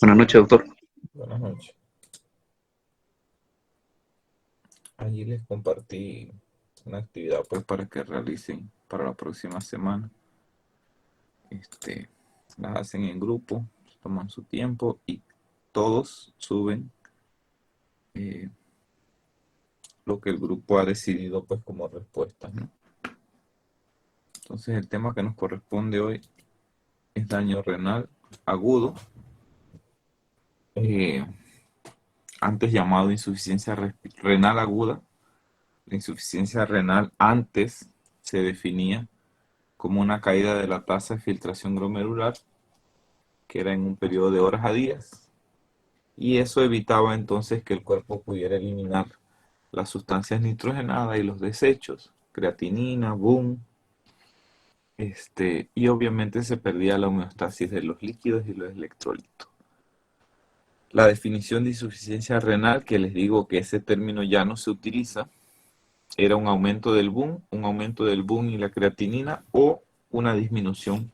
Buenas noches, doctor. Buenas noches. Allí les compartí una actividad pues para que realicen para la próxima semana. Las hacen en grupo, toman su tiempo y todos suben eh, lo que el grupo ha decidido pues como respuestas, ¿no? Entonces el tema que nos corresponde hoy es daño renal agudo, eh, antes llamado insuficiencia renal aguda. La insuficiencia renal antes se definía como una caída de la tasa de filtración glomerular, que era en un periodo de horas a días, y eso evitaba entonces que el cuerpo pudiera eliminar las sustancias nitrogenadas y los desechos, creatinina, BUN, y obviamente se perdía la homeostasis de los líquidos y los electrolitos. La definición de insuficiencia renal, que les digo que ese término ya no se utiliza, era un aumento del BUN y la creatinina o una disminución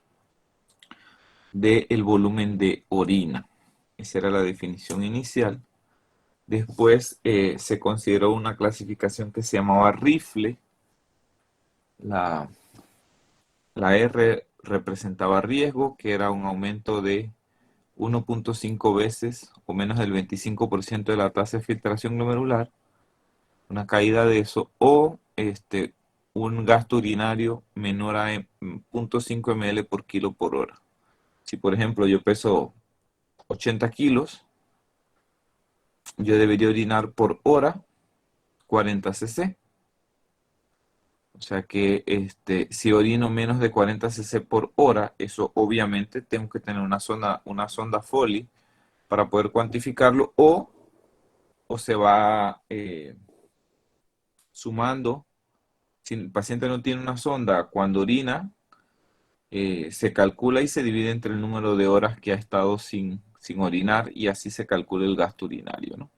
del volumen de orina. Esa era la definición inicial. Después se consideró una clasificación que se llamaba rifle. La R representaba riesgo, que era un aumento de 1.5 veces o menos del 25% de la tasa de filtración glomerular, una caída de eso, o un gasto urinario menor a 0.5 ml por kilo por hora. Si por ejemplo yo peso 80 kilos, yo debería orinar por hora 40 cc. O sea que si orino menos de 40 cc por hora, eso obviamente tengo que tener una sonda Foley para poder cuantificarlo, o se va sumando. Si el paciente no tiene una sonda, cuando orina, se calcula y se divide entre el número de horas que ha estado sin orinar, y así se calcula el gasto urinario, ¿no?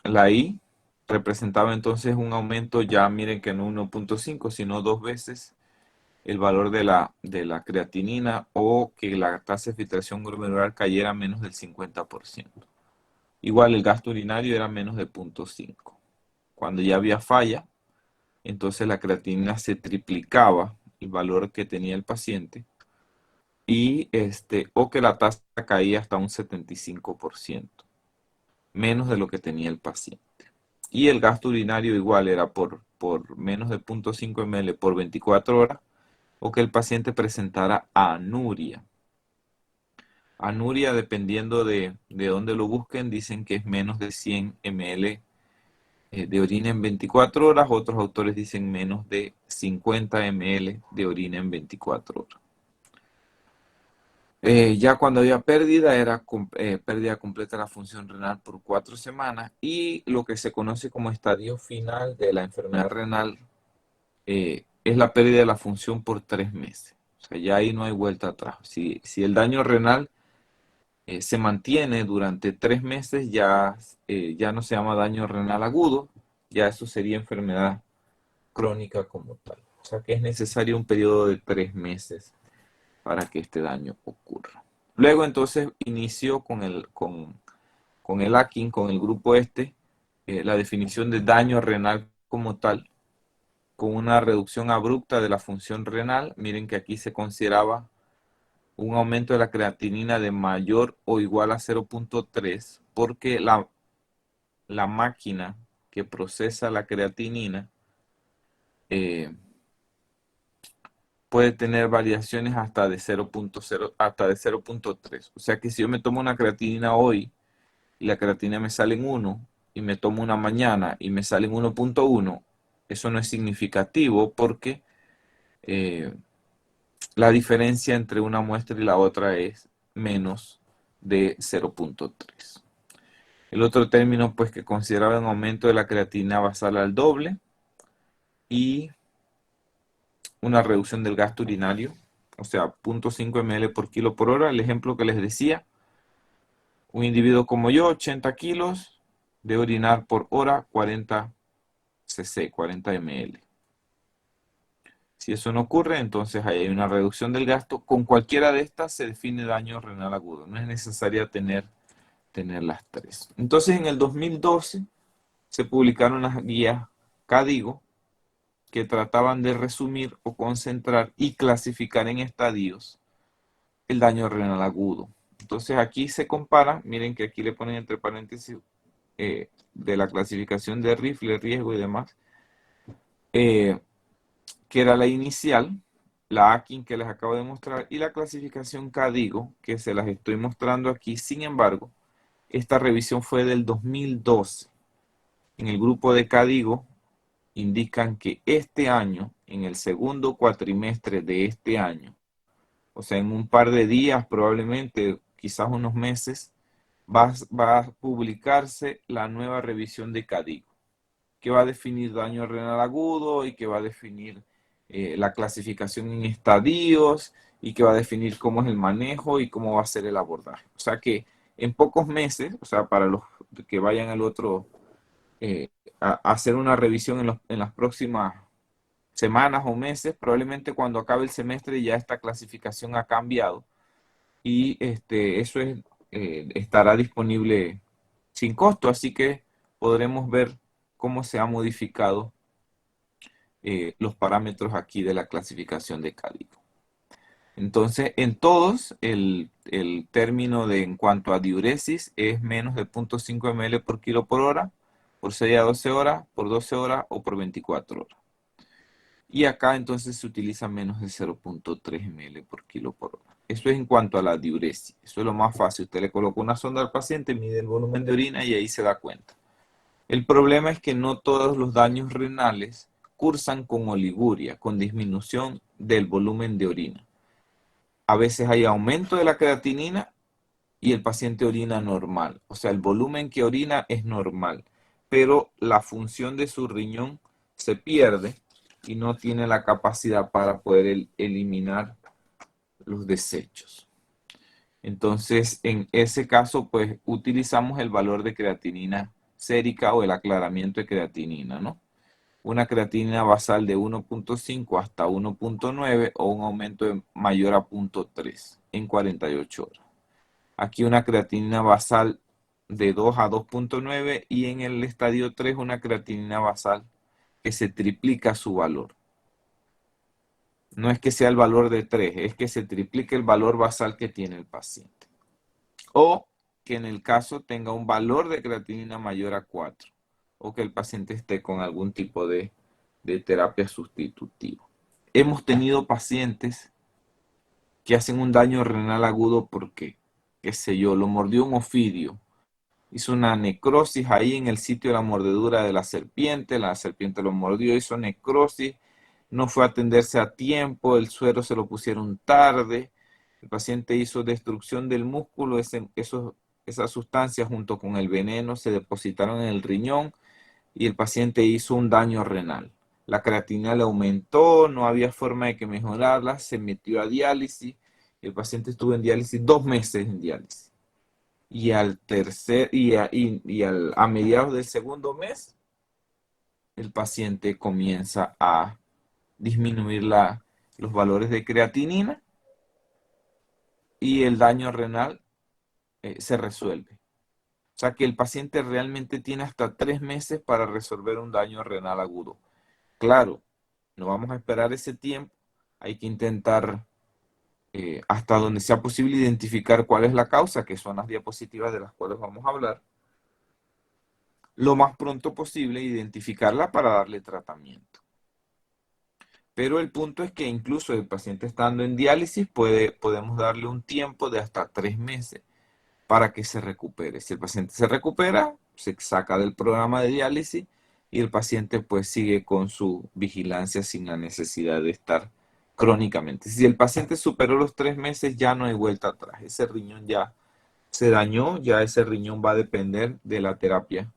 La I representaba entonces un aumento, ya miren que no 1.5, sino 2 veces el valor de la creatinina, o que la tasa de filtración glomerular cayera a menos del 50%. Igual el gasto urinario era menos de 0.5. Cuando ya había falla, entonces la creatinina se triplicaba el valor que tenía el paciente, o que la tasa caía hasta un 75%, menos de lo que tenía el paciente. Y el gasto urinario igual era por menos de 0.5 ml por 24 horas, o que el paciente presentara anuria. Anuria, dependiendo de dónde lo busquen, dicen que es menos de 100 ml de orina en 24 horas. Otros autores dicen menos de 50 ml de orina en 24 horas. Ya cuando había pérdida, era pérdida completa de la función renal por 4 semanas, y lo que se conoce como estadio final de la enfermedad renal es la pérdida de la función por 3 meses. O sea, ya ahí no hay vuelta atrás. Si el daño renal se mantiene durante 3 meses, ya no se llama daño renal agudo, ya eso sería enfermedad crónica como tal. O sea que es necesario un periodo de 3 meses para que este daño ocurra. Luego entonces inició con el Akin, con el grupo la definición de daño renal como tal, con una reducción abrupta de la función renal. Miren que aquí se consideraba un aumento de la creatinina de mayor o igual a 0.3, porque la máquina que procesa la creatinina puede tener variaciones hasta de 0.0, hasta de 0.3. O sea que si yo me tomo una creatinina hoy y la creatinina me sale en 1, y me tomo una mañana y me sale en 1.1, eso no es significativo, porque la diferencia entre una muestra y la otra es menos de 0.3. El otro término pues que consideraba un aumento de la creatinina basal al doble, y una reducción del gasto urinario, o sea, 0.5 ml por kilo por hora. El ejemplo que les decía, un individuo como yo, 80 kilos, de orinar por hora 40 cc, 40 ml. Si eso no ocurre, entonces ahí hay una reducción del gasto. Con cualquiera de estas se define daño renal agudo. No es necesario tener las tres. Entonces, en el 2012 se publicaron las guías CADIGO que trataban de resumir o concentrar y clasificar en estadios el daño renal agudo. Entonces aquí se compara, miren que aquí le ponen entre paréntesis de la clasificación de rifle, riesgo y demás, que era la inicial, la AKIN que les acabo de mostrar, y la clasificación CADIGO, que se las estoy mostrando aquí. Sin embargo, esta revisión fue del 2012. En el grupo de CADIGO indican que este año, en el segundo cuatrimestre de este año, o sea, en un par de días, probablemente, quizás unos meses, va a publicarse la nueva revisión de CADIGO, que va a definir daño renal agudo y que va a definir la clasificación en estadios y que va a definir cómo es el manejo y cómo va a ser el abordaje. O sea que en pocos meses, o sea, para los que vayan al otro, a hacer una revisión en las próximas semanas o meses, probablemente cuando acabe el semestre ya esta clasificación ha cambiado y eso estará disponible sin costo, así que podremos ver cómo se han modificado los parámetros aquí de la clasificación de CADIGO. Entonces, en todos, el término en cuanto a diuresis es menos de 0.5 ml por kilo por hora, por 6 a 12 horas, por 12 horas o por 24 horas. Y acá entonces se utiliza menos de 0.3 ml por kilo por hora. Eso es en cuanto a la diuresis. Eso es lo más fácil. Usted le coloca una sonda al paciente, mide el volumen de orina y ahí se da cuenta. El problema es que no todos los daños renales cursan con oliguria, con disminución del volumen de orina. A veces hay aumento de la creatinina y el paciente orina normal. O sea, el volumen que orina es normal, pero la función de su riñón se pierde y no tiene la capacidad para poder eliminar los desechos. Entonces, en ese caso, pues utilizamos el valor de creatinina sérica o el aclaramiento de creatinina, ¿no? Una creatinina basal de 1.5 hasta 1.9 o un aumento mayor a 0.3 en 48 horas. Aquí una creatinina basal de 2 a 2.9 y en el estadio 3 una creatinina basal que se triplica su valor. No es que sea el valor de 3, es que se triplique el valor basal que tiene el paciente. O que en el caso tenga un valor de creatinina mayor a 4 o que el paciente esté con algún tipo de terapia sustitutiva. Hemos tenido pacientes que hacen un daño renal agudo porque, qué sé yo, lo mordió un ofidio, hizo una necrosis ahí en el sitio de la mordedura de la serpiente lo mordió, hizo necrosis, no fue a atenderse a tiempo, el suero se lo pusieron tarde, el paciente hizo destrucción del músculo, esas sustancias junto con el veneno se depositaron en el riñón y el paciente hizo un daño renal. La creatinina le aumentó, no había forma de que mejorarla, se metió a diálisis, el paciente estuvo en diálisis 2 meses en diálisis. Y a mediados del segundo mes, el paciente comienza a disminuir los valores de creatinina y el daño renal se resuelve. O sea que el paciente realmente tiene hasta 3 meses para resolver un daño renal agudo. Claro, no vamos a esperar ese tiempo, hay que intentar hasta donde sea posible identificar cuál es la causa, que son las diapositivas de las cuales vamos a hablar, lo más pronto posible, identificarla para darle tratamiento. Pero el punto es que incluso el paciente estando en diálisis podemos darle un tiempo de hasta 3 meses para que se recupere. Si el paciente se recupera, se saca del programa de diálisis y el paciente pues sigue con su vigilancia sin la necesidad de estar crónicamente. Si el paciente superó los 3 meses, ya no hay vuelta atrás. Ese riñón ya se dañó, ya ese riñón va a depender de la terapia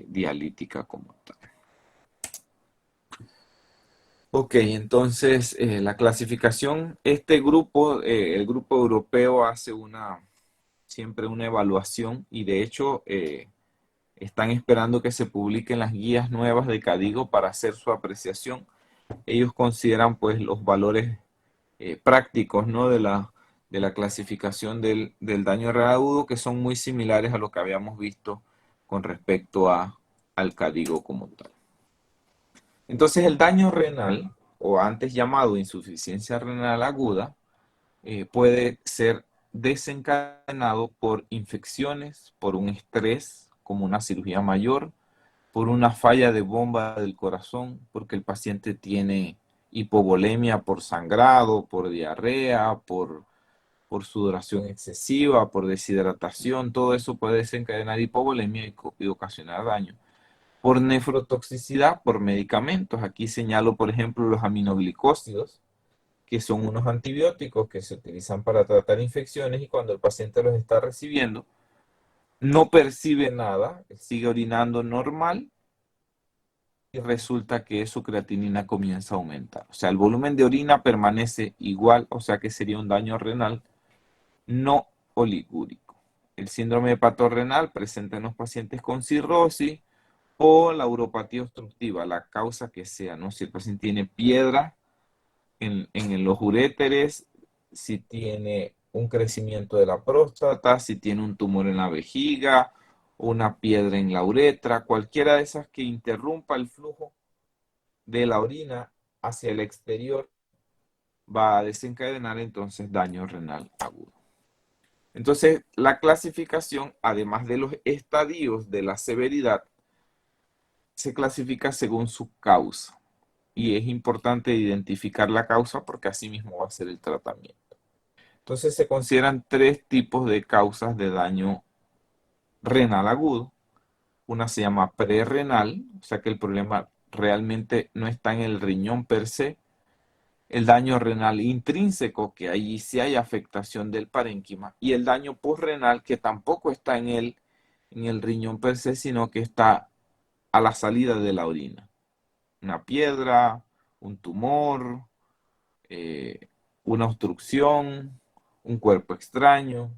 dialítica como tal. Ok, entonces la clasificación, este grupo, el grupo europeo hace siempre una evaluación y de hecho están esperando que se publiquen las guías nuevas de CADIGO para hacer su apreciación. ellos consideran pues los valores prácticos, ¿no? de la clasificación del daño renal agudo, que son muy similares a lo que habíamos visto con respecto al KDIGO como tal. Entonces el daño renal, o antes llamado insuficiencia renal aguda, puede ser desencadenado por infecciones, por un estrés, como una cirugía mayor, por una falla de bomba del corazón, porque el paciente tiene hipovolemia por sangrado, por diarrea, por sudoración excesiva, por deshidratación, todo eso puede desencadenar hipovolemia y ocasionar daño. Por nefrotoxicidad, por medicamentos. Aquí señalo, por ejemplo, los aminoglicósidos, que son unos antibióticos que se utilizan para tratar infecciones y cuando el paciente los está recibiendo, no percibe nada, sigue orinando normal y resulta que su creatinina comienza a aumentar. O sea, el volumen de orina permanece igual, o sea que sería un daño renal no oligúrico. El síndrome hepatorenal presenta en los pacientes con cirrosis o la uropatía obstructiva, la causa que sea, ¿no? Si el paciente tiene piedra en los uréteres, si tiene un crecimiento de la próstata, si tiene un tumor en la vejiga, una piedra en la uretra, cualquiera de esas que interrumpa el flujo de la orina hacia el exterior va a desencadenar entonces daño renal agudo. Entonces, la clasificación, además de los estadios de la severidad, se clasifica según su causa. Y es importante identificar la causa porque así mismo va a ser el tratamiento. Entonces se consideran tres tipos de causas de daño renal agudo. Una se llama prerrenal, o sea que el problema realmente no está en el riñón per se. El daño renal intrínseco, que ahí sí hay afectación del parénquima. Y el daño posrenal, que tampoco está en el riñón per se, sino que está a la salida de la orina. Una piedra, un tumor, eh, una obstrucción, un cuerpo extraño,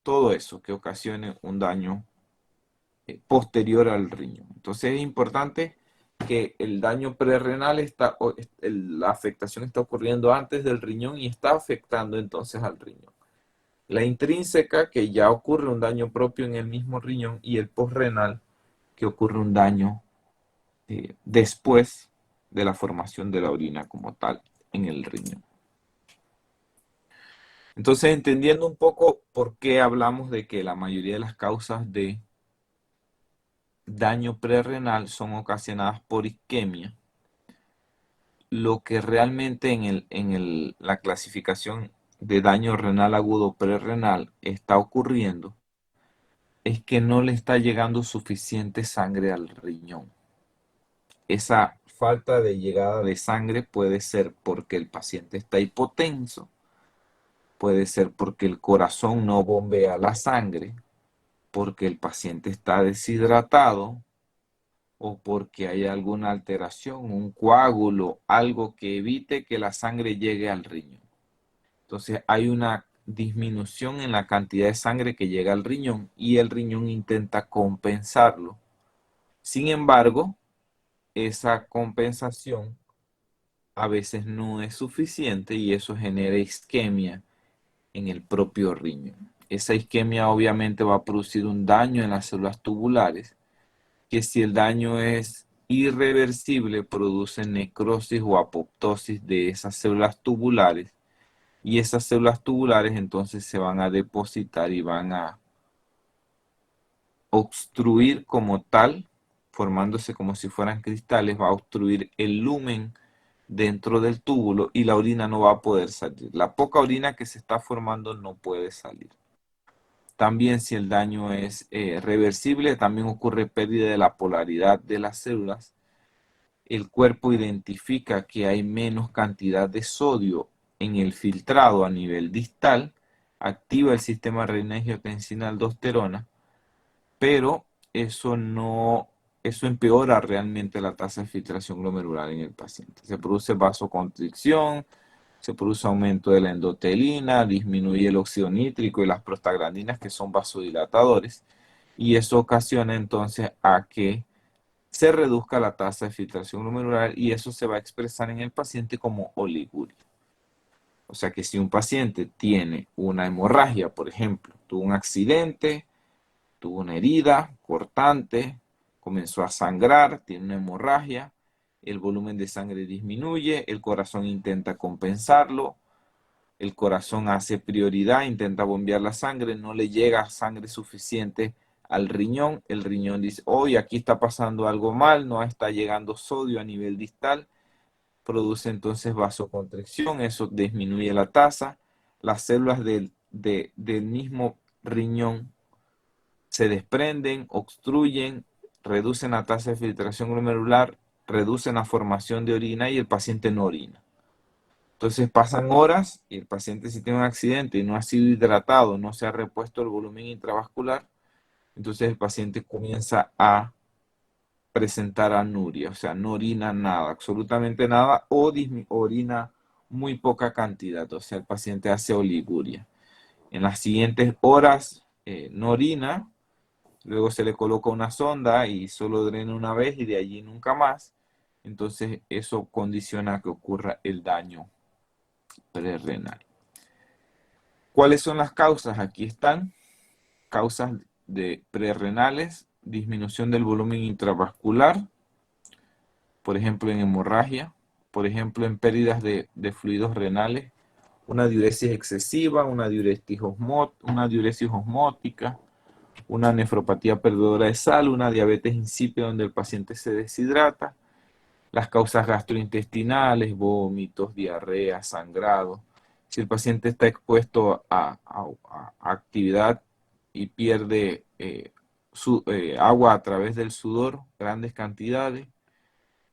todo eso que ocasione un daño posterior al riñón. Entonces es importante que el daño prerrenal la afectación está ocurriendo antes del riñón y está afectando entonces al riñón. La intrínseca, que ya ocurre un daño propio en el mismo riñón, y el posrenal, que ocurre un daño después de la formación de la orina como tal en el riñón. Entonces, entendiendo un poco por qué hablamos de que la mayoría de las causas de daño prerrenal son ocasionadas por isquemia, lo que realmente la clasificación de daño renal agudo prerrenal está ocurriendo es que no le está llegando suficiente sangre al riñón. Esa falta de llegada de sangre puede ser porque el paciente está hipotenso, puede ser porque el corazón no bombea la sangre, porque el paciente está deshidratado o porque hay alguna alteración, un coágulo, algo que evite que la sangre llegue al riñón. Entonces hay una disminución en la cantidad de sangre que llega al riñón y el riñón intenta compensarlo. Sin embargo, esa compensación a veces no es suficiente y eso genera isquemia en el propio riñón. Esa isquemia obviamente va a producir un daño en las células tubulares, que si el daño es irreversible, produce necrosis o apoptosis de esas células tubulares, y esas células tubulares entonces se van a depositar y van a obstruir como tal, formándose como si fueran cristales, va a obstruir el lumen dentro del túbulo y la orina no va a poder salir. La poca orina que se está formando no puede salir. También si el daño es reversible, también ocurre pérdida de la polaridad de las células. El cuerpo identifica que hay menos cantidad de sodio en el filtrado a nivel distal, activa el sistema renina-angiotensina-aldosterona, pero eso empeora realmente la tasa de filtración glomerular en el paciente. Se produce vasoconstricción, se produce aumento de la endotelina, disminuye el óxido nítrico y las prostaglandinas, que son vasodilatadores, y eso ocasiona entonces a que se reduzca la tasa de filtración glomerular y eso se va a expresar en el paciente como oliguria. O sea que si un paciente tiene una hemorragia, por ejemplo, tuvo un accidente, tuvo una herida cortante, comenzó a sangrar, tiene una hemorragia, el volumen de sangre disminuye, el corazón intenta compensarlo, el corazón hace prioridad, intenta bombear la sangre, no le llega sangre suficiente al riñón, el riñón dice, hoy aquí está pasando algo mal, no está llegando sodio a nivel distal, produce entonces vasoconstricción, eso disminuye la tasa, las células del mismo riñón se desprenden, obstruyen, reducen la tasa de filtración glomerular, reducen la formación de orina y el paciente no orina. Entonces pasan horas y el paciente si tiene un accidente y no ha sido hidratado, no se ha repuesto el volumen intravascular, entonces el paciente comienza a presentar anuria, o sea, no orina nada, absolutamente nada, o orina muy poca cantidad, o sea, el paciente hace oliguria. En las siguientes horas no orina, luego se le coloca una sonda y solo drena una vez y de allí nunca más, entonces eso condiciona que ocurra el daño prerrenal. ¿Cuáles son las causas? Aquí están, causas de prerrenales, disminución del volumen intravascular, por ejemplo en hemorragia, por ejemplo en pérdidas de fluidos renales, una diuresis excesiva, una diuresis osmótica, una nefropatía perdedora de sal, una diabetes insípida donde el paciente se deshidrata, las causas gastrointestinales, vómitos, diarrea, sangrado. Si el paciente está expuesto a actividad y pierde agua a través del sudor, grandes cantidades,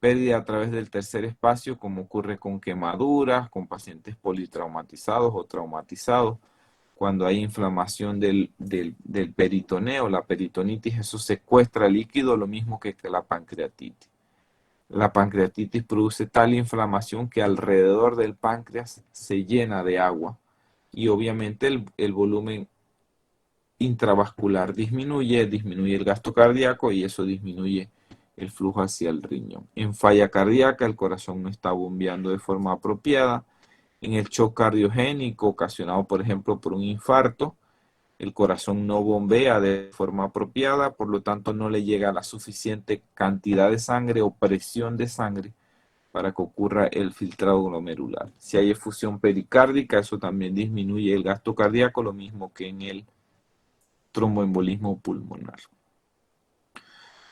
pérdida a través del tercer espacio, como ocurre con quemaduras, con pacientes politraumatizados o traumatizados, cuando hay inflamación del peritoneo, la peritonitis, eso secuestra líquido, lo mismo que la pancreatitis. La pancreatitis produce tal inflamación que alrededor del páncreas se llena de agua y obviamente el volumen intravascular disminuye el gasto cardíaco y eso disminuye el flujo hacia el riñón. En falla cardíaca, el corazón no está bombeando de forma apropiada. En el shock cardiogénico ocasionado, por ejemplo, por un infarto, el corazón no bombea de forma apropiada, por lo tanto no le llega la suficiente cantidad de sangre o presión de sangre para que ocurra el filtrado glomerular. Si hay efusión pericárdica, eso también disminuye el gasto cardíaco, lo mismo que en el tromboembolismo pulmonar.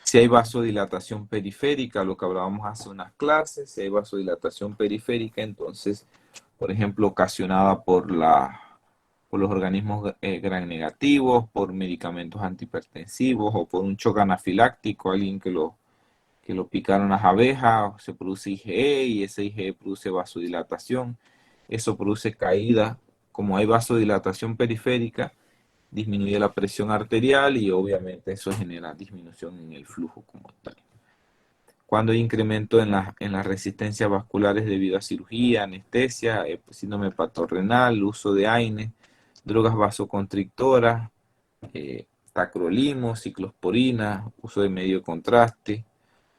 Si hay vasodilatación periférica, lo que hablábamos hace unas clases, si hay vasodilatación periférica, entonces, por ejemplo, ocasionada por los organismos gram negativos, por medicamentos antihipertensivos o por un shock anafiláctico, alguien que lo picaron las abejas, se produce IgE y ese IgE produce vasodilatación. Eso produce caída. Como hay vasodilatación periférica, disminuye la presión arterial y obviamente eso genera disminución en el flujo como tal. Cuando hay incremento en las resistencias vasculares debido a cirugía, anestesia, síndrome patorrenal, uso de AINE, drogas vasoconstrictoras, tacrolimus, ciclosporina, uso de medio contraste,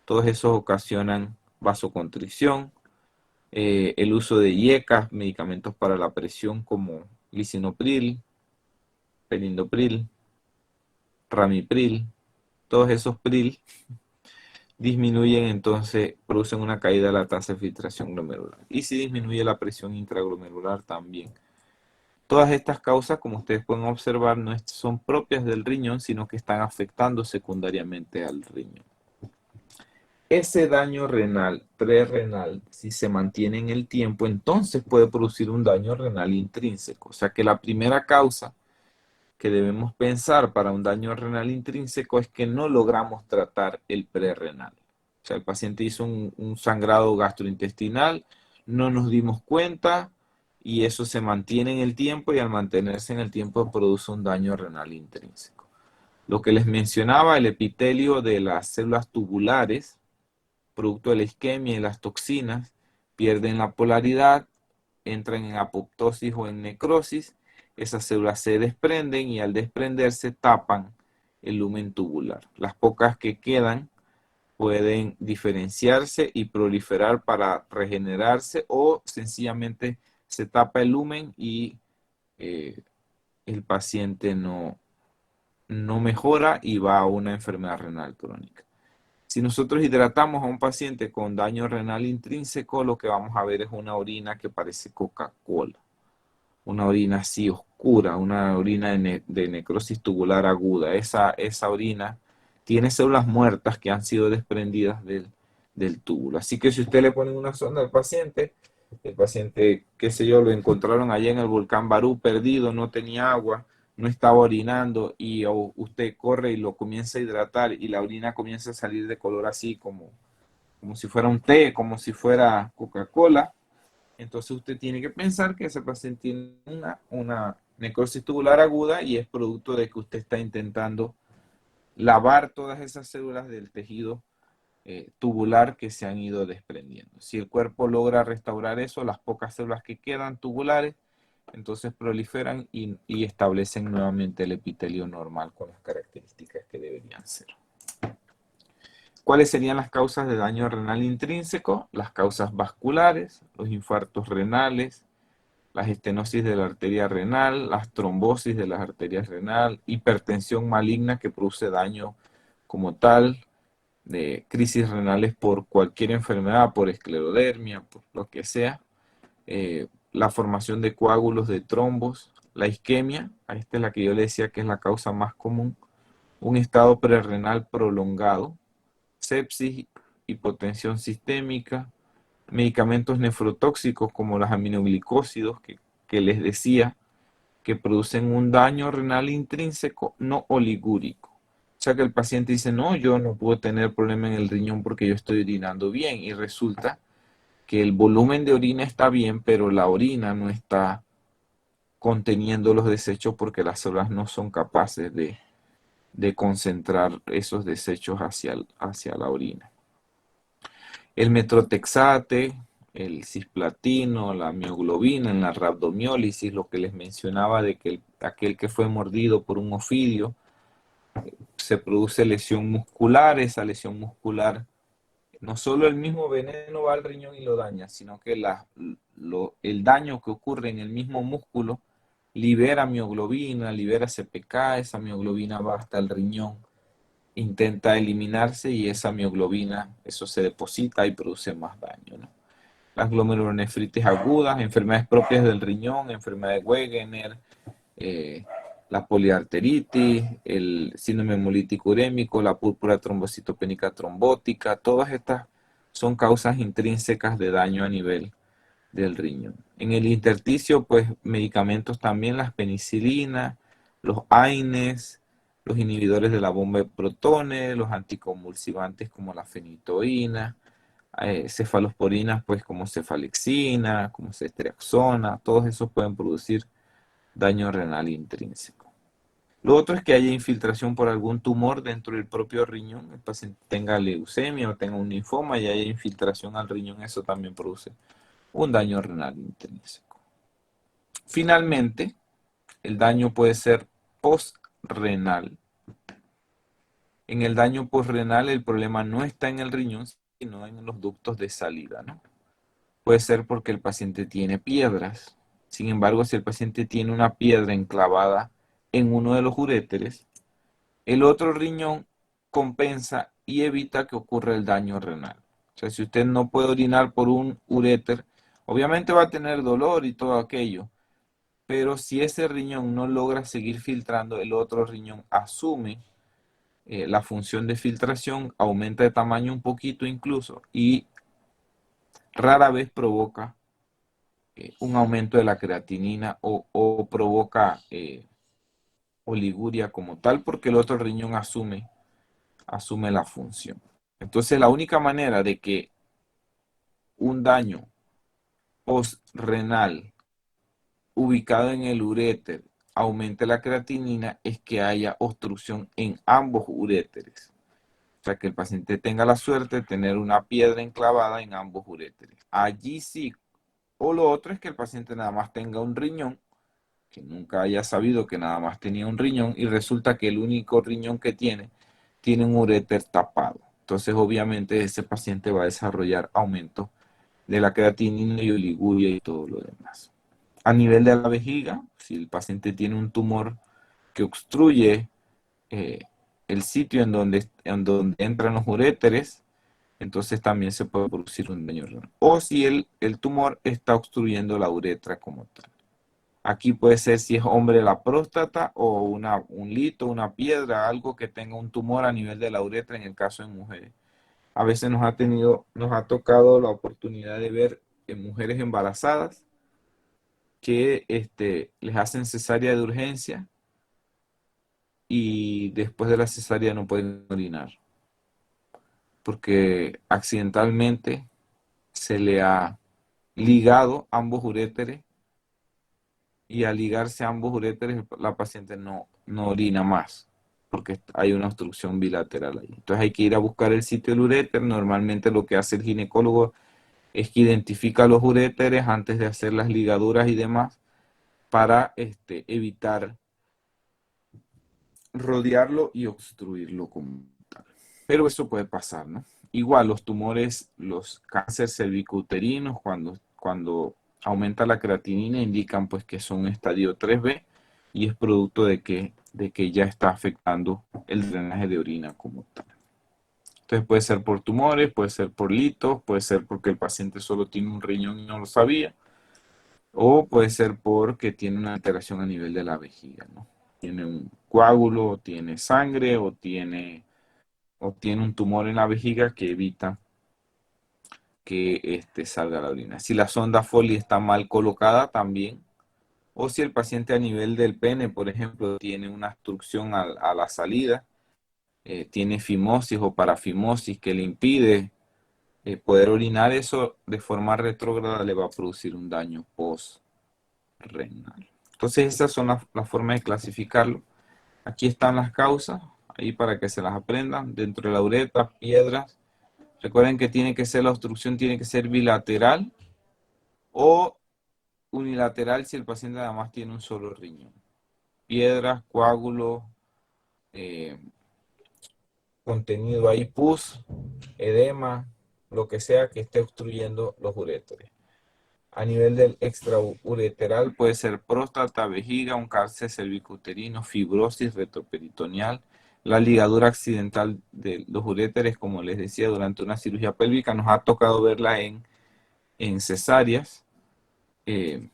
todos esos ocasionan vasoconstricción. El uso de IECA, medicamentos para la presión como lisinopril, perindopril, ramipril, todos esos pril disminuyen, entonces producen una caída de la tasa de filtración glomerular. Y si disminuye la presión intraglomerular también. Todas estas causas, como ustedes pueden observar, no son propias del riñón, sino que están afectando secundariamente al riñón. Ese daño renal, prerrenal, si se mantiene en el tiempo, entonces puede producir un daño renal intrínseco. O sea que la primera causa que debemos pensar para un daño renal intrínseco es que no logramos tratar el prerrenal. O sea, el paciente hizo un sangrado gastrointestinal, no nos dimos cuenta y eso se mantiene en el tiempo y al mantenerse en el tiempo produce un daño renal intrínseco. Lo que les mencionaba, el epitelio de las células tubulares, producto de la isquemia y las toxinas, pierden la polaridad, entran en apoptosis o en necrosis, esas células se desprenden y al desprenderse tapan el lumen tubular. Las pocas que quedan pueden diferenciarse y proliferar para regenerarse, o sencillamente se tapa el lumen y el paciente no mejora y va a una enfermedad renal crónica. Si nosotros hidratamos a un paciente con daño renal intrínseco, lo que vamos a ver es una orina que parece Coca-Cola, una orina así oscura, una orina de necrosis tubular aguda. Esa orina tiene células muertas que han sido desprendidas del túbulo. Así que si usted le pone una sonda al paciente, el paciente, qué sé yo, lo encontraron allá en el volcán Barú perdido, no tenía agua, no estaba orinando, y usted corre y lo comienza a hidratar y la orina comienza a salir de color así como si fuera un té, como si fuera Coca-Cola. Entonces usted tiene que pensar que ese paciente tiene una necrosis tubular aguda y es producto de que usted está intentando lavar todas esas células del tejido tubular que se han ido desprendiendo. Si el cuerpo logra restaurar eso, las pocas células que quedan tubulares, entonces proliferan y establecen nuevamente el epitelio normal con las características que deberían ser. ¿Cuáles serían las causas de daño renal intrínseco? Las causas vasculares, los infartos renales, las estenosis de la arteria renal, las trombosis de las arterias renal, hipertensión maligna que produce daño como tal, de crisis renales por cualquier enfermedad, por esclerodermia, por lo que sea, la formación de coágulos de trombos, la isquemia, esta es la que yo le decía que es la causa más común, un estado prerrenal prolongado, sepsis, hipotensión sistémica, medicamentos nefrotóxicos como los aminoglicósidos que les decía, que producen un daño renal intrínseco no oligúrico. O sea que el paciente dice, no, yo no puedo tener problema en el riñón porque yo estoy orinando bien, y resulta que el volumen de orina está bien, pero la orina no está conteniendo los desechos porque las células no son capaces de concentrar esos desechos hacia la orina. El metrotexate, el cisplatino, la mioglobina en la rhabdomiólisis, lo que les mencionaba de que aquel que fue mordido por un ofidio, se produce lesión muscular. Esa lesión muscular, no solo el mismo veneno va al riñón y lo daña, sino que el daño que ocurre en el mismo músculo libera mioglobina, libera CPK, esa mioglobina va hasta el riñón, intenta eliminarse y esa mioglobina, eso se deposita y produce más daño, ¿no? Las glomerulonefritis agudas, enfermedades propias del riñón, enfermedad de Wegener, la poliarteritis, el síndrome hemolítico urémico, la púrpura trombocitopénica trombótica, todas estas son causas intrínsecas de daño a nivel del riñón. En el intersticio, pues medicamentos también, las penicilinas, los AINES, los inhibidores de la bomba de protones, los anticonvulsivantes como la fenitoína, cefalosporinas pues como cefalexina, como ceftriaxona, todos esos pueden producir daño renal intrínseco. Lo otro es que haya infiltración por algún tumor dentro del propio riñón, el paciente tenga leucemia o tenga un linfoma y haya infiltración al riñón, eso también produce un daño renal intrínseco. Finalmente, el daño puede ser postrenal. En el daño postrenal el problema no está en el riñón, sino en los ductos de salida, ¿no? Puede ser porque el paciente tiene piedras. Sin embargo, si el paciente tiene una piedra enclavada en uno de los uréteres, el otro riñón compensa y evita que ocurra el daño renal. O sea, si usted no puede orinar por un uréter, obviamente va a tener dolor y todo aquello, pero si ese riñón no logra seguir filtrando, el otro riñón asume la función de filtración, aumenta de tamaño un poquito incluso, y rara vez provoca un aumento de la creatinina o provoca oliguria como tal, porque el otro riñón asume la función. Entonces, la única manera de que un daño postrenal ubicado en el uréter aumente la creatinina es que haya obstrucción en ambos uréteres. O sea, que el paciente tenga la suerte de tener una piedra enclavada en ambos uréteres. Allí sí. O lo otro es que el paciente nada más tenga un riñón, que nunca haya sabido que nada más tenía un riñón, y resulta que el único riñón que tiene un uréter tapado. Entonces, obviamente, ese paciente va a desarrollar aumento de la creatinina y oliguria y todo lo demás. A nivel de la vejiga, si el paciente tiene un tumor que obstruye eh, el sitio en donde entran los uréteres, entonces también se puede producir un daño renal. O si el tumor está obstruyendo la uretra como tal. Aquí puede ser si es hombre la próstata o un lito, una piedra, algo que tenga un tumor a nivel de la uretra en el caso de mujeres. A veces nos ha tocado la oportunidad de ver en mujeres embarazadas que les hacen cesárea de urgencia y después de la cesárea no pueden orinar porque accidentalmente se le ha ligado ambos uréteres y al ligarse ambos uréteres la paciente no orina más porque hay una obstrucción bilateral ahí. Entonces hay que ir a buscar el sitio del uréter. Normalmente lo que hace el ginecólogo es que identifica los uréteres antes de hacer las ligaduras y demás para evitar rodearlo y obstruirlo como tal. Pero eso puede pasar, ¿no? Igual los tumores, los cánceres cervicouterinos, cuando aumenta la creatinina, indican pues que son estadio 3B y es producto de que ya está afectando el drenaje de orina como tal. Entonces puede ser por tumores, puede ser por litos, puede ser porque el paciente solo tiene un riñón y no lo sabía, o puede ser porque tiene una alteración a nivel de la vejiga, ¿no? Tiene un coágulo, o tiene sangre, o tiene un tumor en la vejiga que evita que salga la orina. Si la sonda Foley está mal colocada también, o si el paciente a nivel del pene, por ejemplo, tiene una obstrucción a la salida, tiene fimosis o parafimosis que le impide poder orinar, eso de forma retrógrada le va a producir un daño postrenal. Entonces esas son las formas de clasificarlo. Aquí están las causas, ahí para que se las aprendan. Dentro de la uretra, piedras. Recuerden que la obstrucción tiene que ser bilateral o unilateral si el paciente además tiene un solo riñón. Piedras, coágulos, eh, contenido ahí, pus, edema, lo que sea que esté obstruyendo los uréteres. A nivel del extraureteral puede ser próstata, vejiga, un cáncer cervicouterino, fibrosis retroperitoneal, la ligadura accidental de los uréteres, como les decía, durante una cirugía pélvica. Nos ha tocado verla en cesáreas, eh,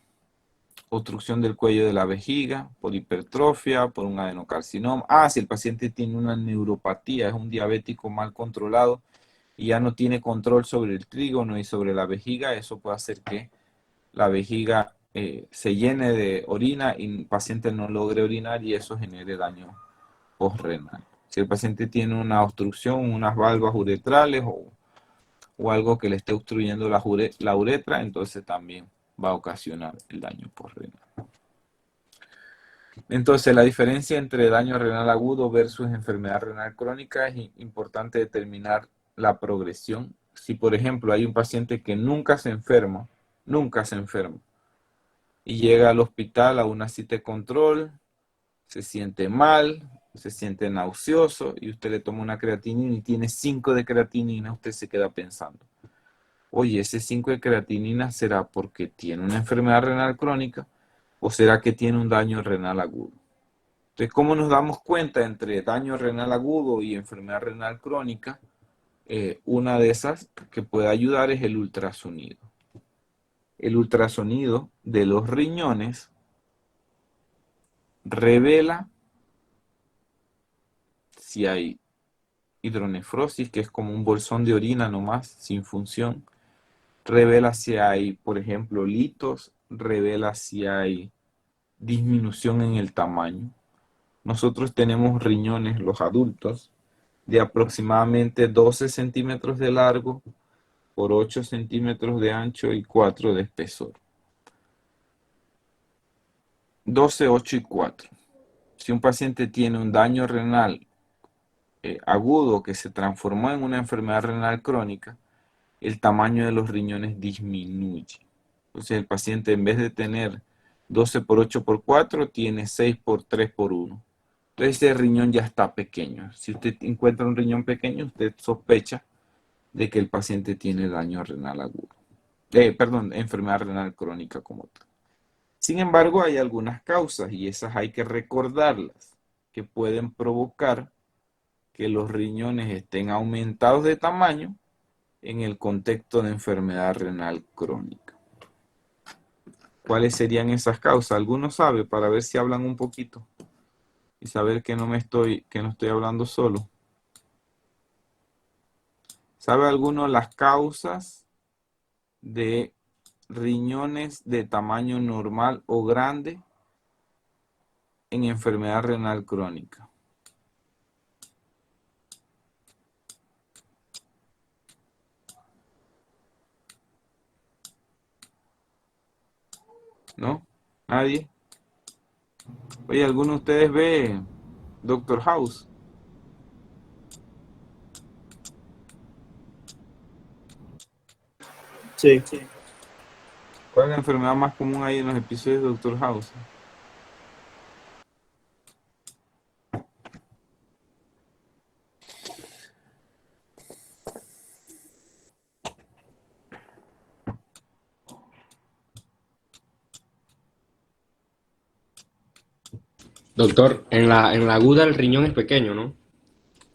obstrucción del cuello de la vejiga, por hipertrofia, por un adenocarcinoma. Si el paciente tiene una neuropatía, es un diabético mal controlado y ya no tiene control sobre el trígono y sobre la vejiga, eso puede hacer que la vejiga se llene de orina y el paciente no logre orinar y eso genere daño postrenal. Si el paciente tiene una obstrucción, unas valvas uretrales o algo que le esté obstruyendo la uretra, entonces también va a ocasionar el daño postrenal. Entonces, la diferencia entre daño renal agudo versus enfermedad renal crónica es importante determinar la progresión. Si, por ejemplo, hay un paciente que nunca se enferma, y llega al hospital a una cita de control, se siente mal, se siente nauseoso y usted le toma una creatinina y tiene 5 de creatinina, usted se queda pensando, oye, ese 5 de creatinina será porque tiene una enfermedad renal crónica o será que tiene un daño renal agudo. Entonces, ¿cómo nos damos cuenta entre daño renal agudo y enfermedad renal crónica? Una de esas que puede ayudar es el ultrasonido. El ultrasonido de los riñones revela si hay hidronefrosis, que es como un bolsón de orina nomás, sin función. Revela si hay, por ejemplo, litos, revela si hay disminución en el tamaño. Nosotros tenemos riñones, los adultos, de aproximadamente 12 centímetros de largo por 8 centímetros de ancho y 4 de espesor. 12, 8 y 4. Si un paciente tiene un daño renal agudo que se transformó en una enfermedad renal crónica, el tamaño de los riñones disminuye. Entonces el paciente en vez de tener 12 por 8 por 4 tiene 6 por 3 por 1. Entonces ese riñón ya está pequeño. Si usted encuentra un riñón pequeño, usted sospecha de que el paciente tiene daño renal agudo. Perdón, enfermedad renal crónica como tal. Sin embargo, hay algunas causas y esas hay que recordarlas, que pueden provocar que los riñones estén aumentados de tamaño en el contexto de enfermedad renal crónica. ¿Cuáles serían esas causas? ¿Alguno sabe? Para ver si hablan un poquito y saber que no estoy hablando solo. ¿Sabe alguno las causas de riñones de tamaño normal o grande en enfermedad renal crónica? ¿No? ¿Nadie? Oye, ¿alguno de ustedes ve Doctor House? Sí. ¿Cuál es la enfermedad más común ahí en los episodios de Doctor House? Doctor, en la aguda el riñón es pequeño, ¿no?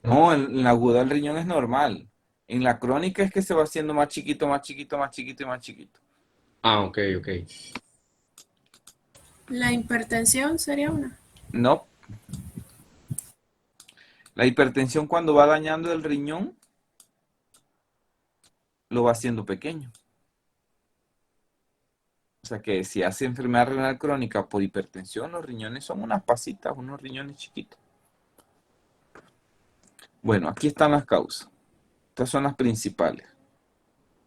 No, en la aguda el riñón es normal. En la crónica es que se va haciendo más chiquito, más chiquito, más chiquito y más chiquito. Ah, ok, ok. La hipertensión sería una. No, la hipertensión cuando va dañando el riñón lo va haciendo pequeño. O sea que si hace enfermedad renal crónica por hipertensión, los riñones son unas pasitas, unos riñones chiquitos. Bueno, aquí están las causas. Estas son las principales.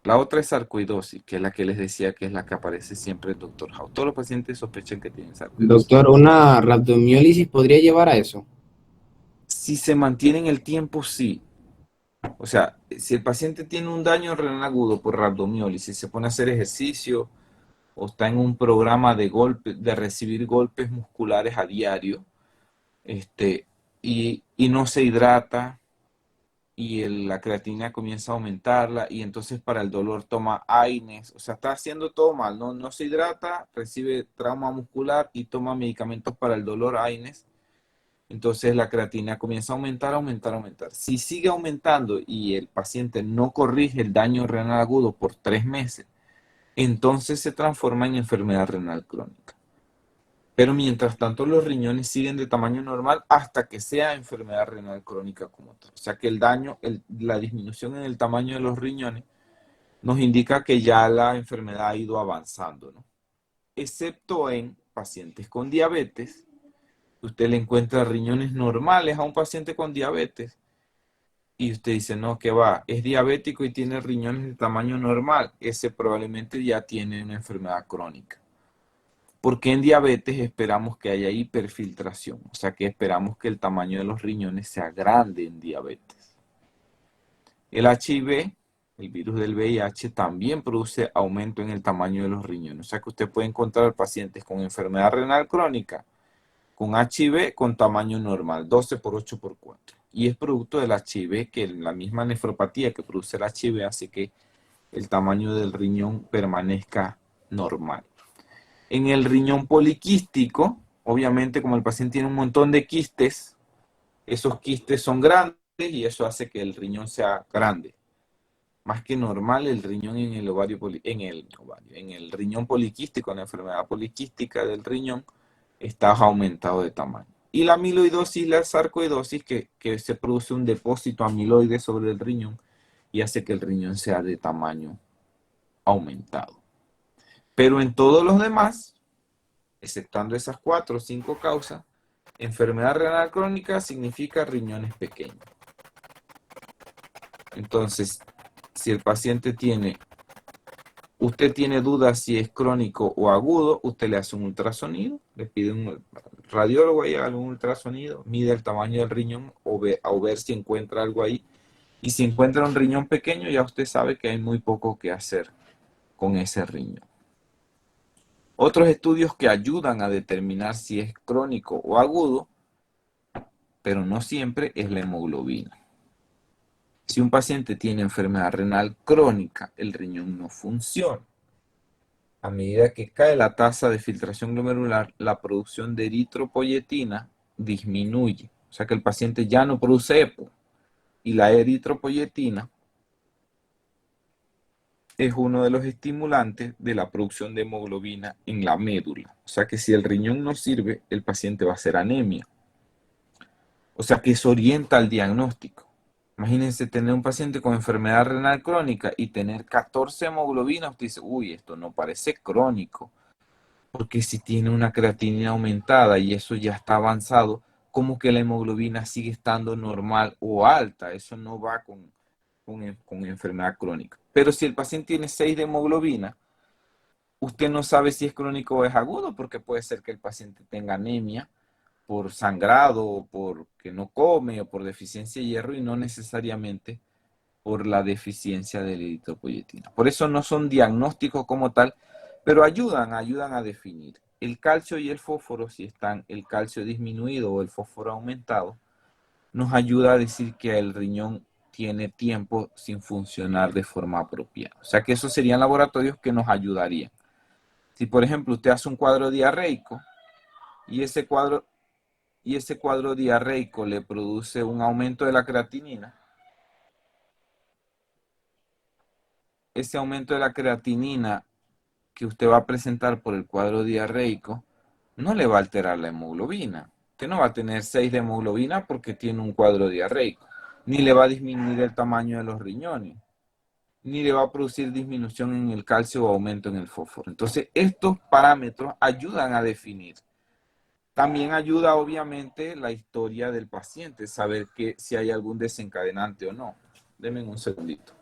La otra es sarcoidosis, que es la que les decía que es la que aparece siempre en Doctor House. Todos los pacientes sospechan que tienen sarcoidosis. Doctor, ¿una rhabdomiólisis podría llevar a eso? Si se mantiene en el tiempo, sí. O sea, si el paciente tiene un daño renal agudo por rhabdomiólisis, se pone a hacer ejercicio o está en un programa de golpe, de recibir golpes musculares a diario, y no se hidrata y la creatinina comienza a aumentarla y entonces para el dolor toma AINES, o sea, está haciendo todo mal, no se hidrata, recibe trauma muscular y toma medicamentos para el dolor AINES. Entonces la creatina comienza a aumentar, aumentar, aumentar. Si sigue aumentando y el paciente no corrige el daño renal agudo por 3 meses, entonces se transforma en enfermedad renal crónica. Pero mientras tanto los riñones siguen de tamaño normal hasta que sea enfermedad renal crónica como tal. O sea que el daño, la disminución en el tamaño de los riñones nos indica que ya la enfermedad ha ido avanzando, ¿no? Excepto en pacientes con diabetes. Usted le encuentra riñones normales a un paciente con diabetes y usted dice, no, que va, es diabético y tiene riñones de tamaño normal. Ese probablemente ya tiene una enfermedad crónica. Porque en diabetes esperamos que haya hiperfiltración, o sea que esperamos que el tamaño de los riñones sea grande en diabetes. El HIV, el virus del VIH, también produce aumento en el tamaño de los riñones. O sea que usted puede encontrar pacientes con enfermedad renal crónica con HIV con tamaño normal, 12 por 8 por 4. Y es producto del HIV que la misma nefropatía que produce el HIV hace que el tamaño del riñón permanezca normal. En el riñón poliquístico, obviamente como el paciente tiene un montón de quistes, esos quistes son grandes y eso hace que el riñón sea grande. Más que normal el riñón en el en el riñón poliquístico, en la enfermedad poliquística del riñón, está aumentado de tamaño. Y la amiloidosis, la sarcoidosis, que se produce un depósito amiloide sobre el riñón y hace que el riñón sea de tamaño aumentado. Pero en todos los demás, exceptando esas 4 o 5 causas, enfermedad renal crónica significa riñones pequeños. Entonces, si el paciente usted tiene dudas si es crónico o agudo, usted le hace un ultrasonido, le pide un radiólogo ahí, haga un ultrasonido, mide el tamaño del riñón o ver si encuentra algo ahí. Y si encuentra un riñón pequeño, ya usted sabe que hay muy poco que hacer con ese riñón. Otros estudios que ayudan a determinar si es crónico o agudo pero no siempre, es la hemoglobina. Si un paciente tiene enfermedad renal crónica, el riñón no funciona. A medida que cae la tasa de filtración glomerular, la producción de eritropoyetina disminuye. O sea que el paciente ya no produce EPO. Y la eritropoyetina es uno de los estimulantes de la producción de hemoglobina en la médula. O sea que si el riñón no sirve, el paciente va a hacer anemia. O sea que eso orienta al diagnóstico. Imagínense tener un paciente con enfermedad renal crónica y tener 14 hemoglobinas. Usted dice, uy, esto no parece crónico. Porque si tiene una creatinina aumentada y eso ya está avanzado, como que la hemoglobina sigue estando normal o alta. Eso no va con enfermedad crónica. Pero si el paciente tiene 6 de hemoglobina, usted no sabe si es crónico o es agudo, porque puede ser que el paciente tenga anemia por sangrado, o porque no come, o por deficiencia de hierro, y no necesariamente por la deficiencia de la eritropoyetina. Por eso no son diagnósticos como tal, pero ayudan a definir. El calcio y el fósforo, si están el calcio disminuido o el fósforo aumentado, nos ayuda a decir que el riñón tiene tiempo sin funcionar de forma apropiada. O sea que esos serían laboratorios que nos ayudarían. Si, por ejemplo, usted hace un cuadro diarreico y ese cuadro diarreico le produce un aumento de la creatinina, ese aumento de la creatinina que usted va a presentar por el cuadro diarreico no le va a alterar la hemoglobina. Usted no va a tener 6 de hemoglobina porque tiene un cuadro diarreico, ni le va a disminuir el tamaño de los riñones, ni le va a producir disminución en el calcio o aumento en el fósforo. Entonces, estos parámetros ayudan a definir. También ayuda, obviamente, la historia del paciente, saber si hay algún desencadenante o no. Denme un segundito.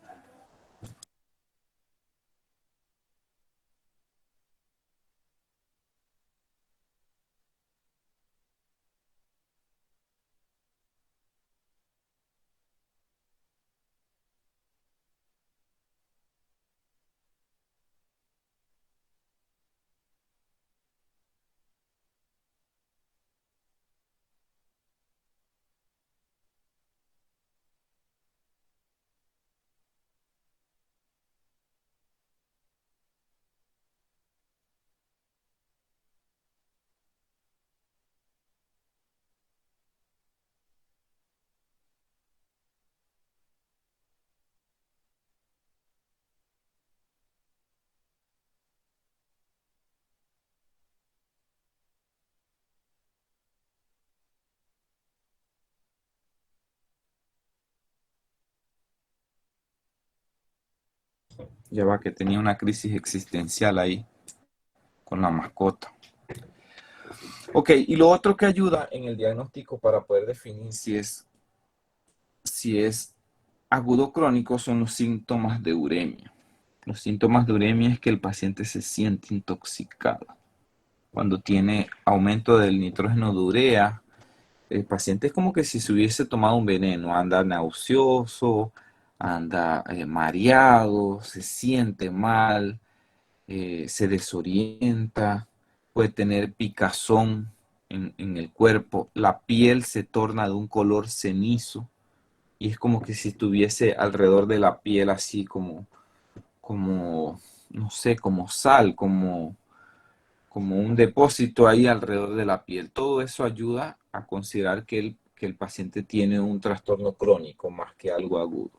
Ya va que tenía una crisis existencial ahí con la mascota. Ok, y lo otro que ayuda en el diagnóstico para poder definir si es agudo o crónico son los síntomas de uremia. Los síntomas de uremia es que el paciente se siente intoxicado. Cuando tiene aumento del nitrógeno de urea, el paciente es como que si se hubiese tomado un veneno, anda nauseoso, anda mareado, se siente mal, se desorienta, puede tener picazón en el cuerpo, la piel se torna de un color cenizo y es como que si estuviese alrededor de la piel así como no sé, como sal, como un depósito ahí alrededor de la piel. Todo eso ayuda a considerar que el paciente tiene un trastorno crónico más que algo agudo.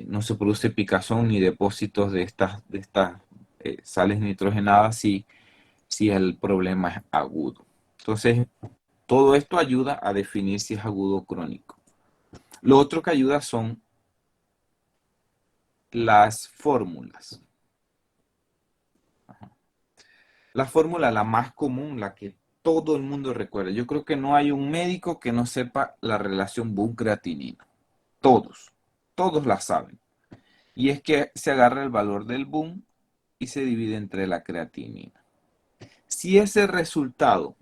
No se produce picazón ni depósitos de estas sales nitrogenadas si el problema es agudo. Entonces, todo esto ayuda a definir si es agudo o crónico. Lo otro que ayuda son las fórmulas. La fórmula, la más común, la que todo el mundo recuerda. Yo creo que no hay un médico que no sepa la relación BUN-creatinina. Todos la saben. Y es que se agarra el valor del BUN y se divide entre la creatinina. Si ese resultado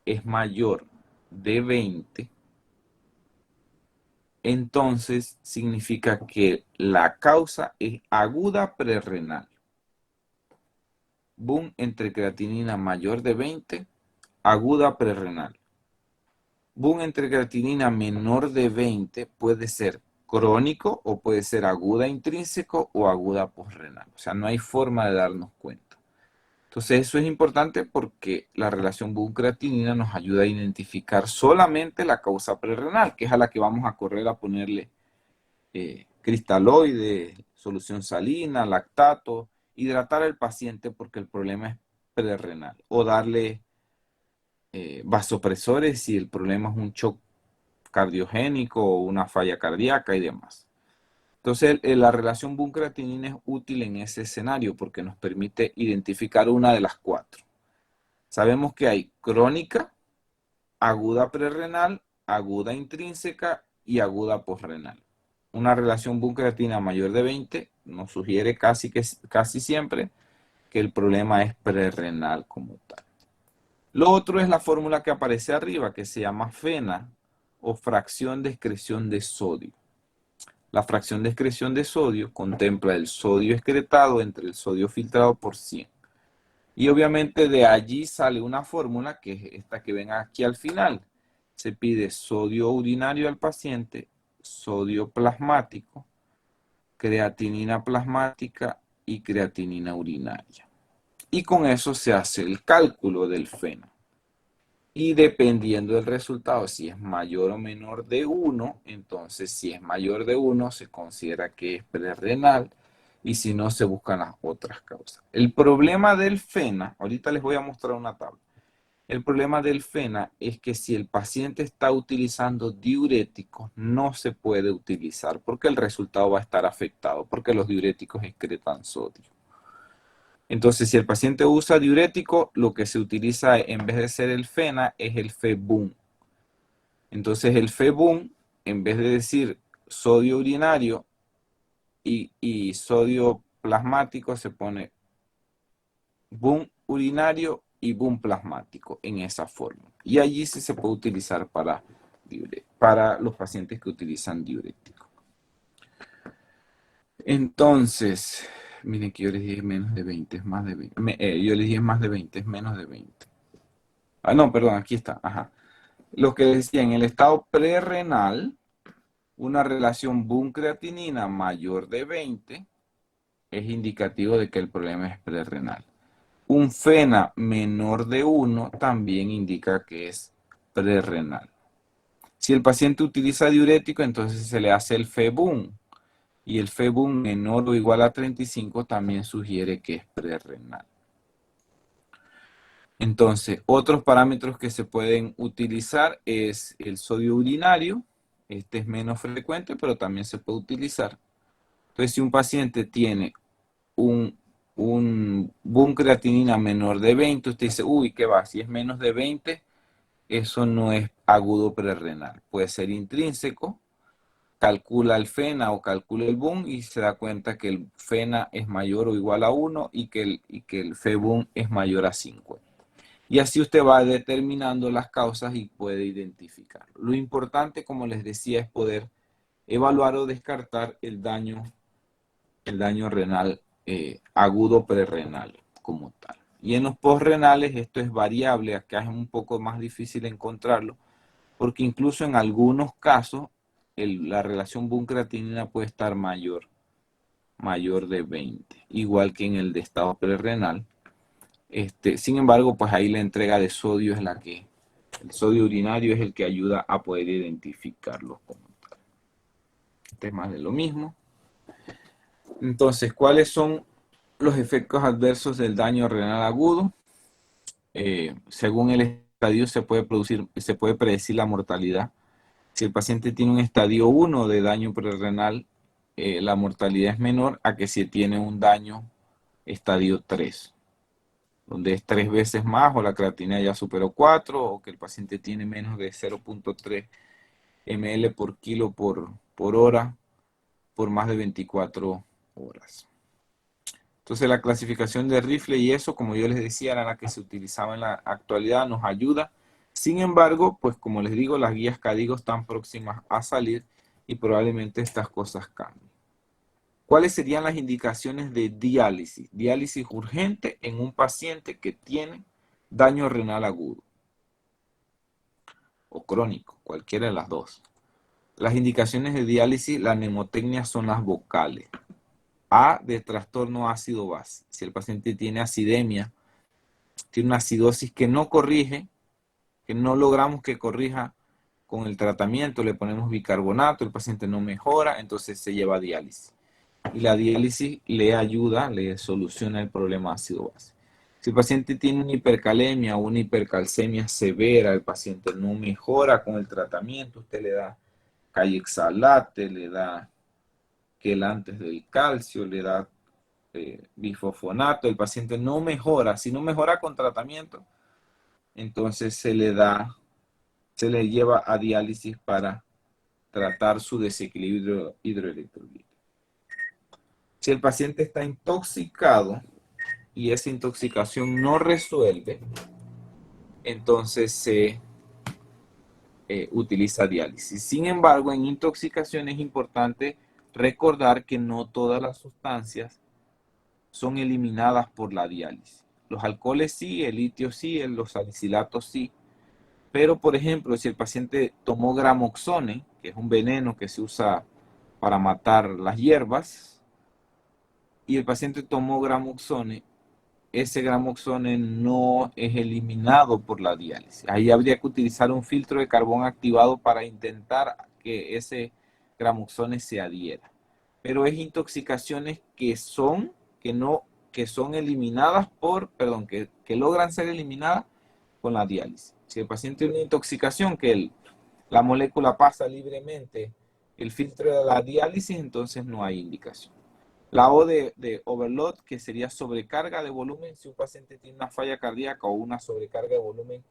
es mayor de 20, entonces significa que la causa es aguda prerrenal. BUN entre creatinina mayor de 20, aguda prerrenal. boom entre creatinina menor de 20 puede ser crónico o puede ser aguda intrínseco o aguda posrenal. O sea, no hay forma de darnos cuenta. Entonces eso es importante porque la relación boom-creatinina nos ayuda a identificar solamente la causa prerrenal, que es a la que vamos a correr a ponerle cristaloide, solución salina, lactato, hidratar al paciente porque el problema es prerrenal, o darle vasopresores si el problema es un shock cardiogénico o una falla cardíaca y demás. Entonces, la relación boom-creatinina es útil en ese escenario porque nos permite identificar una de las cuatro. Sabemos que hay crónica, aguda prerrenal, aguda intrínseca y aguda posrenal. Una relación boom-creatinina mayor de 20 nos sugiere casi siempre que el problema es prerrenal como tal. Lo otro es la fórmula que aparece arriba, que se llama FENA o fracción de excreción de sodio. La fracción de excreción de sodio contempla el sodio excretado entre el sodio filtrado por 100. Y obviamente de allí sale una fórmula que es esta que ven aquí al final. Se pide sodio urinario al paciente, sodio plasmático, creatinina plasmática y creatinina urinaria. Y con eso se hace el cálculo del FENA. Y dependiendo del resultado, si es mayor o menor de 1, entonces si es mayor de 1 se considera que es prerrenal y si no se buscan las otras causas. El problema del FENA, ahorita les voy a mostrar una tabla. El problema del FENA es que si el paciente está utilizando diuréticos, no se puede utilizar porque el resultado va a estar afectado, porque los diuréticos excretan sodio. Entonces, si el paciente usa diurético, lo que se utiliza en vez de ser el FENA es el FEBUM. Entonces, el FEBUM, en vez de decir sodio urinario y sodio plasmático, se pone BUM urinario y BUM plasmático en esa forma. Y allí sí se puede utilizar para los pacientes que utilizan diurético. Entonces, miren que yo les dije menos de 20, es más de 20. Yo les dije más de 20, es menos de 20. Ah, no, perdón, aquí está. Ajá. Lo que decía, en el estado prerrenal, una relación boom-creatinina mayor de 20 es indicativo de que el problema es prerrenal. Un FENA menor de 1 también indica que es prerrenal. Si el paciente utiliza diurético, entonces se le hace el FEBUM. Y el FEBUM menor o igual a 35 también sugiere que es prerrenal. Entonces, otros parámetros que se pueden utilizar es el sodio urinario. Este es menos frecuente, pero también se puede utilizar. Entonces, si un paciente tiene un boom creatinina menor de 20, usted dice, uy, ¿qué va? Si es menos de 20, eso no es agudo prerrenal. Puede ser intrínseco. Calcula el FENA o calcula el BUM y se da cuenta que el FENA es mayor o igual a 1 y que el FEBUM es mayor a 50. Y así usted va determinando las causas y puede identificarlo. Lo importante, como les decía, es poder evaluar o descartar el daño renal agudo prerrenal como tal. Y en los postrenales esto es variable, acá es un poco más difícil encontrarlo, porque incluso en algunos casos la relación boom-creatinina puede estar mayor de 20, igual que en el de estado prerrenal. Sin embargo, pues ahí la entrega de sodio es el sodio urinario es el que ayuda a poder identificarlo como tal. Este es más de lo mismo. Entonces, ¿cuáles son los efectos adversos del daño renal agudo? Según el estadio se puede predecir la mortalidad. Si el paciente tiene un estadio 1 de daño prerrenal, la mortalidad es menor a que si tiene un daño estadio 3, donde es 3 veces más o la creatinina ya superó 4 o que el paciente tiene menos de 0.3 ml por kilo por hora por más de 24 horas. Entonces la clasificación de Rifle y eso, como yo les decía, era la que se utilizaba en la actualidad, nos ayuda. Sin embargo, pues como les digo, las guías CADIGO están próximas a salir y probablemente estas cosas cambien. ¿Cuáles serían las indicaciones de diálisis? Diálisis urgente en un paciente que tiene daño renal agudo. o crónico, cualquiera de las dos. Las indicaciones de diálisis, la mnemotecnia son las vocales. A de trastorno ácido-base. Si el paciente tiene acidemia, tiene una acidosis que no corrige, que no logramos que corrija con el tratamiento, le ponemos bicarbonato, el paciente no mejora, entonces se lleva a diálisis. Y la diálisis le ayuda, le soluciona el problema ácido-base. Si el paciente tiene una hipercalemia o una hipercalcemia severa, el paciente no mejora con el tratamiento, usted le da Kayexalate, le da quelantes del calcio, le da bifosfonato, el paciente no mejora. Si no mejora con tratamiento, entonces se le lleva a diálisis para tratar su desequilibrio hidroelectrolítico. Si el paciente está intoxicado y esa intoxicación no resuelve, entonces se utiliza diálisis. Sin embargo, en intoxicación es importante recordar que no todas las sustancias son eliminadas por la diálisis. Los alcoholes sí, el litio sí, los salicilatos sí. Pero, por ejemplo, si el paciente tomó gramoxone, que es un veneno que se usa para matar las hierbas, y el paciente tomó gramoxone, ese gramoxone no es eliminado por la diálisis. Ahí habría que utilizar un filtro de carbón activado para intentar que ese gramoxone se adhiera. Pero es intoxicaciones que son eliminadas que logran ser eliminadas con la diálisis. Si el paciente tiene una intoxicación que la molécula pasa libremente el filtro de la diálisis, entonces no hay indicación. La O de overload, que sería sobrecarga de volumen, si un paciente tiene una falla cardíaca o una sobrecarga de volumen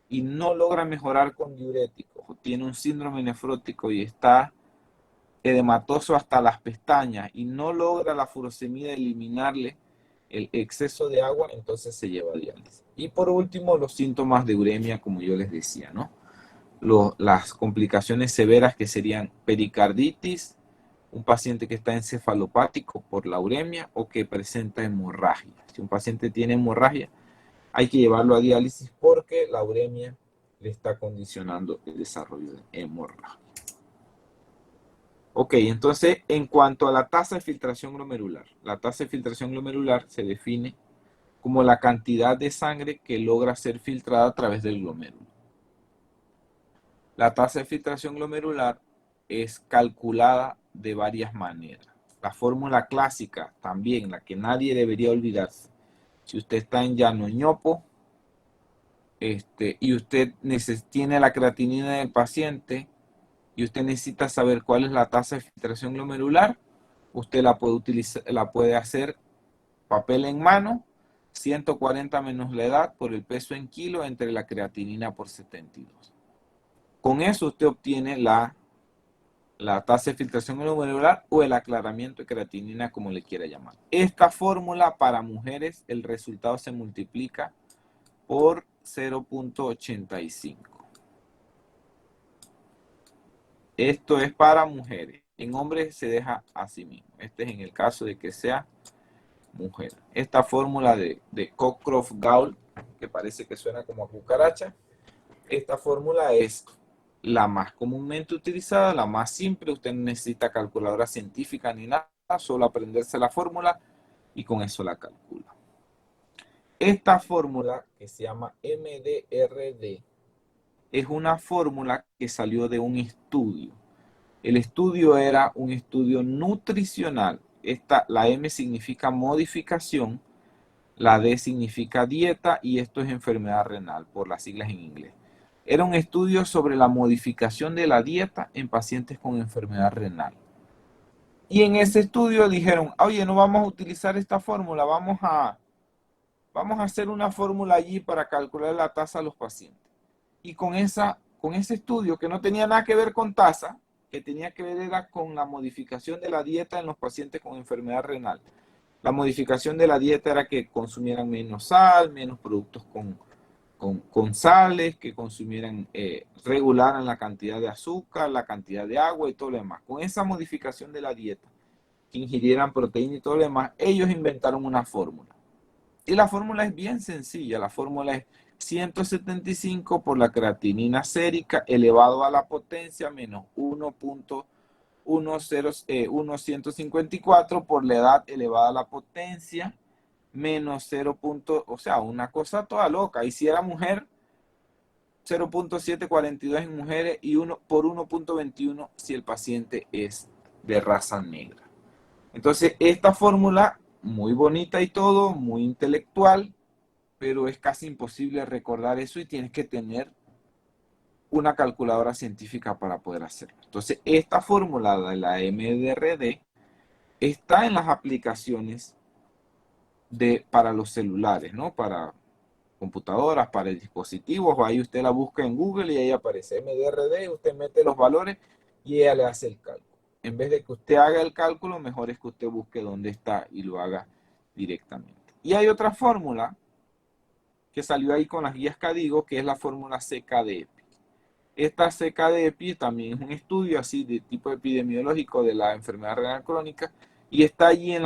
y no logra mejorar con diuréticos, o tiene un síndrome nefrótico y está edematoso hasta las pestañas y no logra la furosemida eliminarle el exceso de agua, entonces se lleva a diálisis. Y por último, los síntomas de uremia, como yo les decía, ¿no? Las complicaciones severas que serían pericarditis, un paciente que está encefalopático por la uremia o que presenta hemorragia. Si un paciente tiene hemorragia, hay que llevarlo a diálisis porque la uremia le está condicionando el desarrollo de hemorragia. Ok, entonces en cuanto a la tasa de filtración glomerular, la tasa de filtración glomerular se define como la cantidad de sangre que logra ser filtrada a través del glomérulo. La tasa de filtración glomerular es calculada de varias maneras. La fórmula clásica también, la que nadie debería olvidarse. Si usted está en llano ñopo y usted tiene la creatinina del paciente y usted necesita saber cuál es la tasa de filtración glomerular, usted la puede utilizar, la puede hacer papel en mano, 140 menos la edad por el peso en kilo entre la creatinina por 72. Con eso usted obtiene la tasa de filtración glomerular o el aclaramiento de creatinina, como le quiera llamar. Esta fórmula para mujeres, el resultado se multiplica por 0.85. Esto es para mujeres. En hombres se deja así mismo. Este es en el caso de que sea mujer. Esta fórmula de Cockcroft-Gaul, que parece que suena como a cucaracha, esta fórmula es la más comúnmente utilizada, la más simple. Usted no necesita calculadora científica ni nada, solo aprenderse la fórmula y con eso la calcula. Esta fórmula, que se llama MDRD, es una fórmula que salió de un estudio. El estudio era un estudio nutricional. La M significa modificación, la D significa dieta y esto es enfermedad renal, por las siglas en inglés. Era un estudio sobre la modificación de la dieta en pacientes con enfermedad renal. Y en ese estudio dijeron, oye, no vamos a utilizar esta fórmula, vamos a hacer una fórmula allí para calcular la tasa a los pacientes. Y con ese estudio que no tenía nada que ver con tasa, que tenía que ver era con la modificación de la dieta en los pacientes con enfermedad renal. La modificación de la dieta era que consumieran menos sal, menos productos con sales, que consumieran, regularan la cantidad de azúcar, la cantidad de agua y todo lo demás. Con esa modificación de la dieta, que ingirieran proteína y todo lo demás, ellos inventaron una fórmula. Y la fórmula es bien sencilla. La fórmula es 175 por la creatinina sérica elevado a la potencia menos 1.154 por la edad elevada a la potencia menos 0. O sea, una cosa toda loca. Y si era mujer, 0.742 en mujeres y 1/1.21 si el paciente es de raza negra. Entonces, esta fórmula, muy bonita y todo, muy intelectual, pero es casi imposible recordar eso y tienes que tener una calculadora científica para poder hacerlo. Entonces, esta fórmula de la MDRD está en las aplicaciones para los celulares, ¿no? Para computadoras, para dispositivos, ahí usted la busca en Google y ahí aparece MDRD, usted mete los valores y ella le hace el cálculo. En vez de que usted haga el cálculo, mejor es que usted busque dónde está y lo haga directamente. Y hay otra fórmula que salió ahí con las guías CADIGO, que es la fórmula CKD-EPI. Esta CKD-EPI también es un estudio así de tipo epidemiológico de la enfermedad renal crónica y está allí en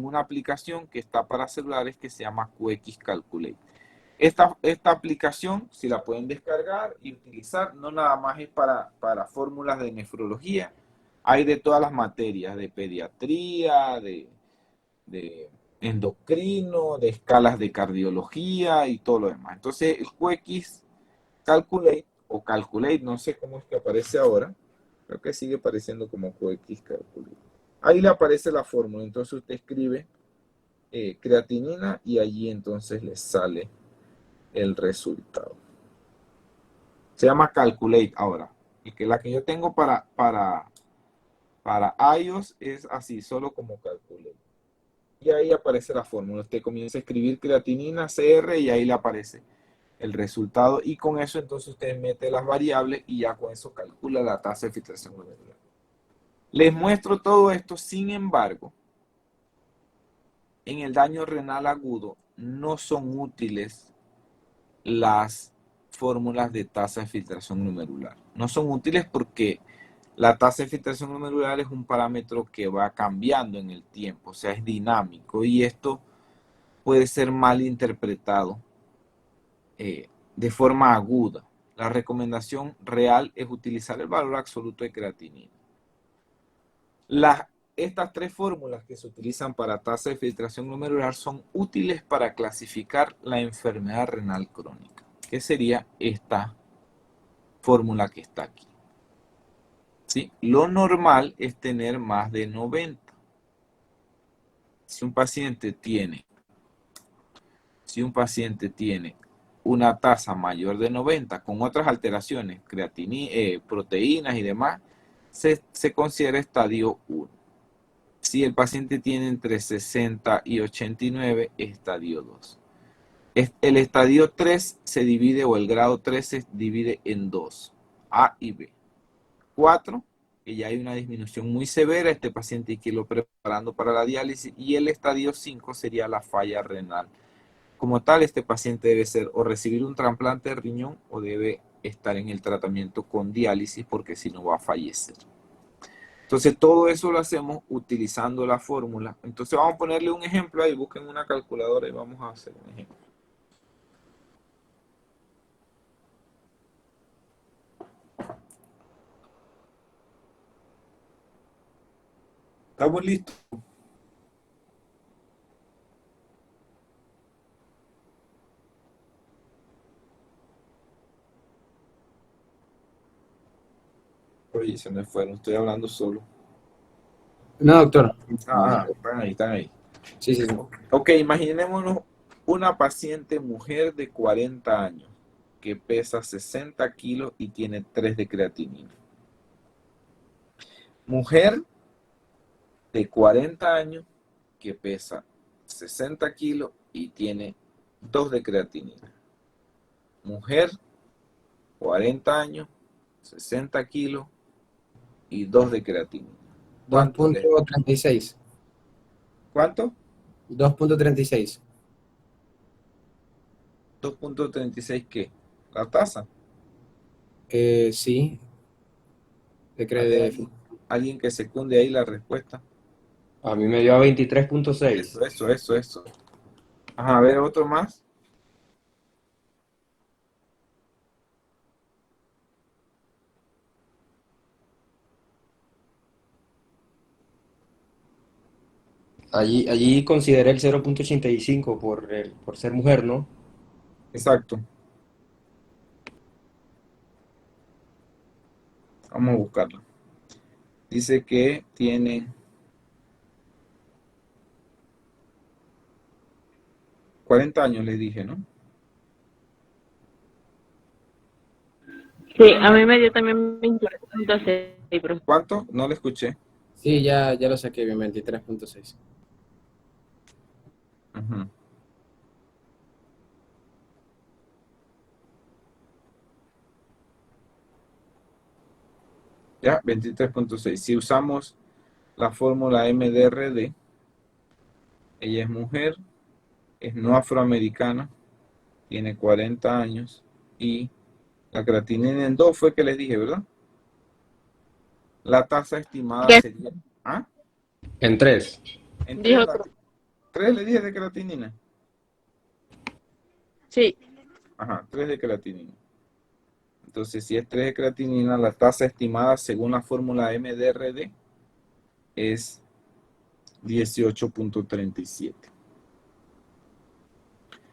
una aplicación que está para celulares que se llama QX Calculate. Esta aplicación, si la pueden descargar y utilizar, no nada más es para fórmulas de nefrología, hay de todas las materias, de pediatría, de endocrino, de escalas de cardiología y todo lo demás. Entonces, el QX Calculate, o Calculate, no sé cómo es que aparece ahora, creo que sigue apareciendo como QX Calculate. Ahí le aparece la fórmula, entonces usted escribe creatinina y allí entonces le sale el resultado. Se llama Calculate ahora. Y que la que yo tengo para iOS es así, solo como Calculate. Y ahí aparece la fórmula. Usted comienza a escribir creatinina, CR, y ahí le aparece el resultado. Y con eso entonces usted mete las variables y ya con eso calcula la tasa de filtración glomerular. Les muestro todo esto, sin embargo, en el daño renal agudo no son útiles las fórmulas de tasa de filtración glomerular. No son útiles porque la tasa de filtración glomerular es un parámetro que va cambiando en el tiempo, o sea, es dinámico y esto puede ser mal interpretado de forma aguda. La recomendación real es utilizar el valor absoluto de creatinina. Estas tres fórmulas que se utilizan para tasa de filtración glomerular son útiles para clasificar la enfermedad renal crónica, que sería esta fórmula que está aquí. ¿Sí? Lo normal es tener más de 90. Si un paciente tiene una tasa mayor de 90 con otras alteraciones, proteínas y demás, se considera estadio 1. Si el paciente tiene entre 60 y 89, estadio 2. El estadio 3 se divide, o el grado 3 se divide en 2, A y B. 4, que ya hay una disminución muy severa, este paciente hay que irlo preparando para la diálisis, y el estadio 5 sería la falla renal. Como tal, este paciente debe ser o recibir un trasplante de riñón o debe estar en el tratamiento con diálisis porque si no va a fallecer. Entonces, todo eso lo hacemos utilizando la fórmula. Entonces, vamos a ponerle un ejemplo ahí. Busquen una calculadora y vamos a hacer un ejemplo. ¿Estamos listos? Oye, se me fueron. Estoy hablando solo. No, doctor. Están ahí. Sí, sí, sí. Ok, imaginémonos una paciente mujer de 40 años que pesa 60 kilos y tiene 3 de creatinina. Mujer de 40 años que pesa 60 kilos y tiene 2 de creatinina. Mujer, 40 años, 60 kilos y 2 de creatinina. ¿Cuánto? 2.36. ¿Cuánto? 2.36. 2.36, ¿qué? ¿La tasa? Sí. ¿Alguien que secunde ahí la respuesta? A mí me dio a 23.6. Eso. Ajá, a ver, otro más. Allí consideré el 0,85 por ser mujer, ¿no? Exacto. Vamos a buscarlo. Dice que tiene 40 años, le dije, ¿no? Sí, a mí me dio también 23.6, pero ¿Cuánto? No le escuché. Sí, ya lo saqué bien, 23.6. Ujú. Ya, 23.6. Si usamos la fórmula MDRD, ella es mujer, es no afroamericana, tiene 40 años y la creatinina en 2 fue que les dije, ¿verdad? La tasa estimada ¿qué sería... ¿Ah? En 3. En dijo 3, otro? 3 le dije de creatinina. Sí, Ajá, 3 de creatinina. Entonces, si es 3 de creatinina, la tasa estimada según la fórmula MDRD es 18.37.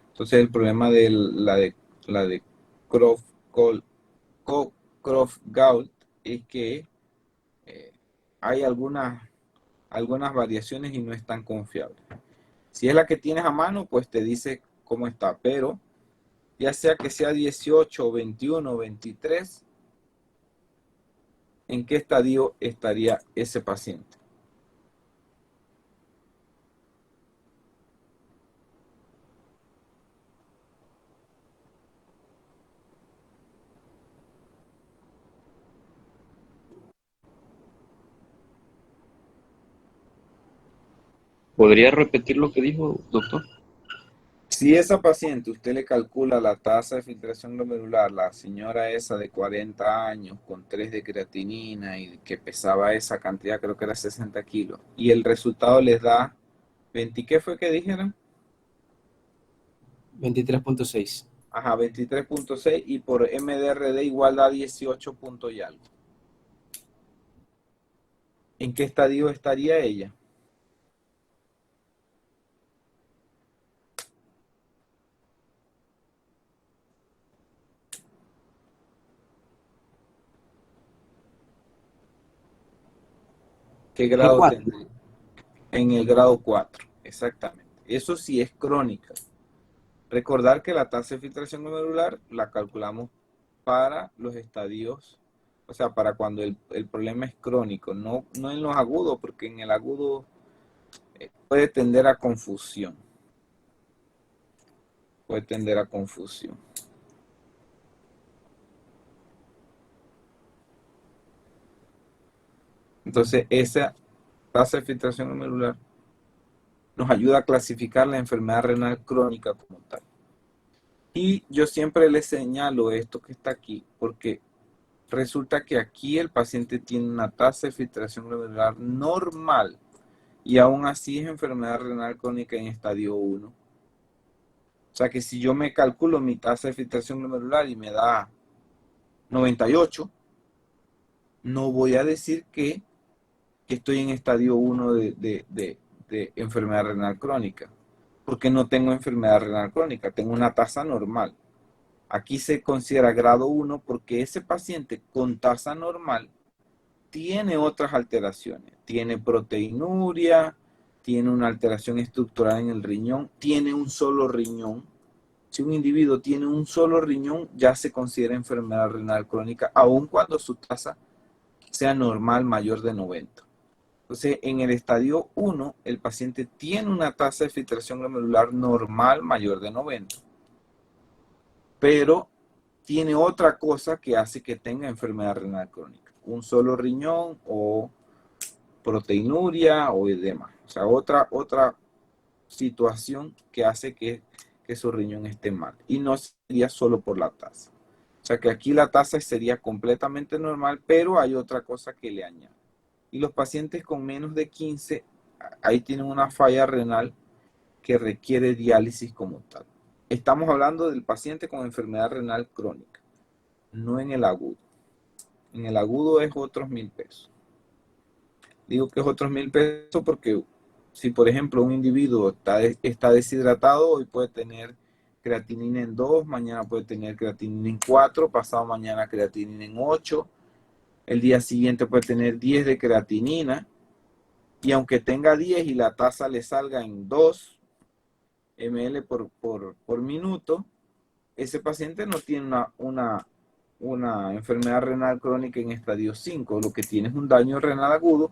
Entonces, el problema de la de Croft-Gault es que hay algunas variaciones y no es tan confiable. Si es la que tienes a mano, pues te dice cómo está, pero ya sea que sea 18, 21 o 23, ¿en qué estadio estaría ese paciente? ¿Podría repetir lo que dijo, doctor? Si esa paciente usted le calcula la tasa de filtración glomerular, la señora esa de 40 años con 3 de creatinina y que pesaba esa cantidad, creo que era 60 kilos, y el resultado les da 20, ¿qué fue que dijeron? 23.6. Ajá, 23.6 y por MDRD igual da 18 puntos y algo. ¿En qué estadio estaría ella? ¿Qué El grado 4. tendría? En el grado 4, exactamente. Eso sí es crónica. Recordar que la tasa de filtración glomerular la calculamos para los estadios, o sea, para cuando el problema es crónico, no en los agudos, porque en el agudo puede tender a confusión. Puede tender a confusión. Entonces, esa tasa de filtración glomerular nos ayuda a clasificar la enfermedad renal crónica como tal. Y yo siempre les señalo esto que está aquí, porque resulta que aquí el paciente tiene una tasa de filtración glomerular normal y aún así es enfermedad renal crónica en estadio 1. O sea que si yo me calculo mi tasa de filtración glomerular y me da 98, no voy a decir que estoy en estadio 1 de enfermedad renal crónica, porque no tengo enfermedad renal crónica, tengo una tasa normal. Aquí se considera grado 1 porque ese paciente con tasa normal tiene otras alteraciones. Tiene proteinuria, tiene una alteración estructural en el riñón, tiene un solo riñón. Si un individuo tiene un solo riñón, ya se considera enfermedad renal crónica, aun cuando su tasa sea normal mayor de 90. Entonces, en el estadio 1, el paciente tiene una tasa de filtración glomerular normal mayor de 90, pero tiene otra cosa que hace que tenga enfermedad renal crónica. Un solo riñón o proteinuria o edema. O sea, otra situación que hace que su riñón esté mal. Y no sería solo por la tasa. O sea que aquí la tasa sería completamente normal, pero hay otra cosa que le añade. Y los pacientes con menos de 15, ahí tienen una falla renal que requiere diálisis como tal. Estamos hablando del paciente con enfermedad renal crónica, no en el agudo. En el agudo es otros 1,000 pesos. Digo que es otros 1,000 pesos porque Si por ejemplo un individuo está deshidratado, hoy puede tener creatinina en 2, mañana puede tener creatinina en 4, pasado mañana creatinina en 8, el día siguiente puede tener 10 de creatinina, y aunque tenga 10 y la tasa le salga en 2 ml por minuto, ese paciente no tiene una enfermedad renal crónica en estadio 5, lo que tiene es un daño renal agudo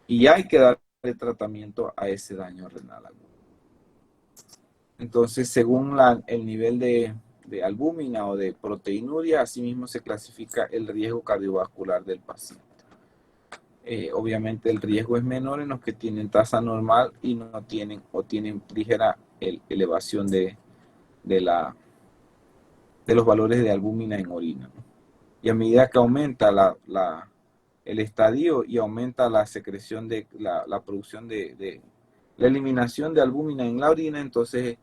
y hay que darle tratamiento a ese daño renal agudo. Entonces, según el nivel de albúmina o de proteinuria, asimismo se clasifica el riesgo cardiovascular del paciente. Obviamente el riesgo es menor en los que tienen tasa normal y no tienen o tienen ligera elevación de los valores de albúmina en orina. Y a medida que aumenta el estadio y aumenta la secreción de la producción de la eliminación de albúmina en la orina, entonces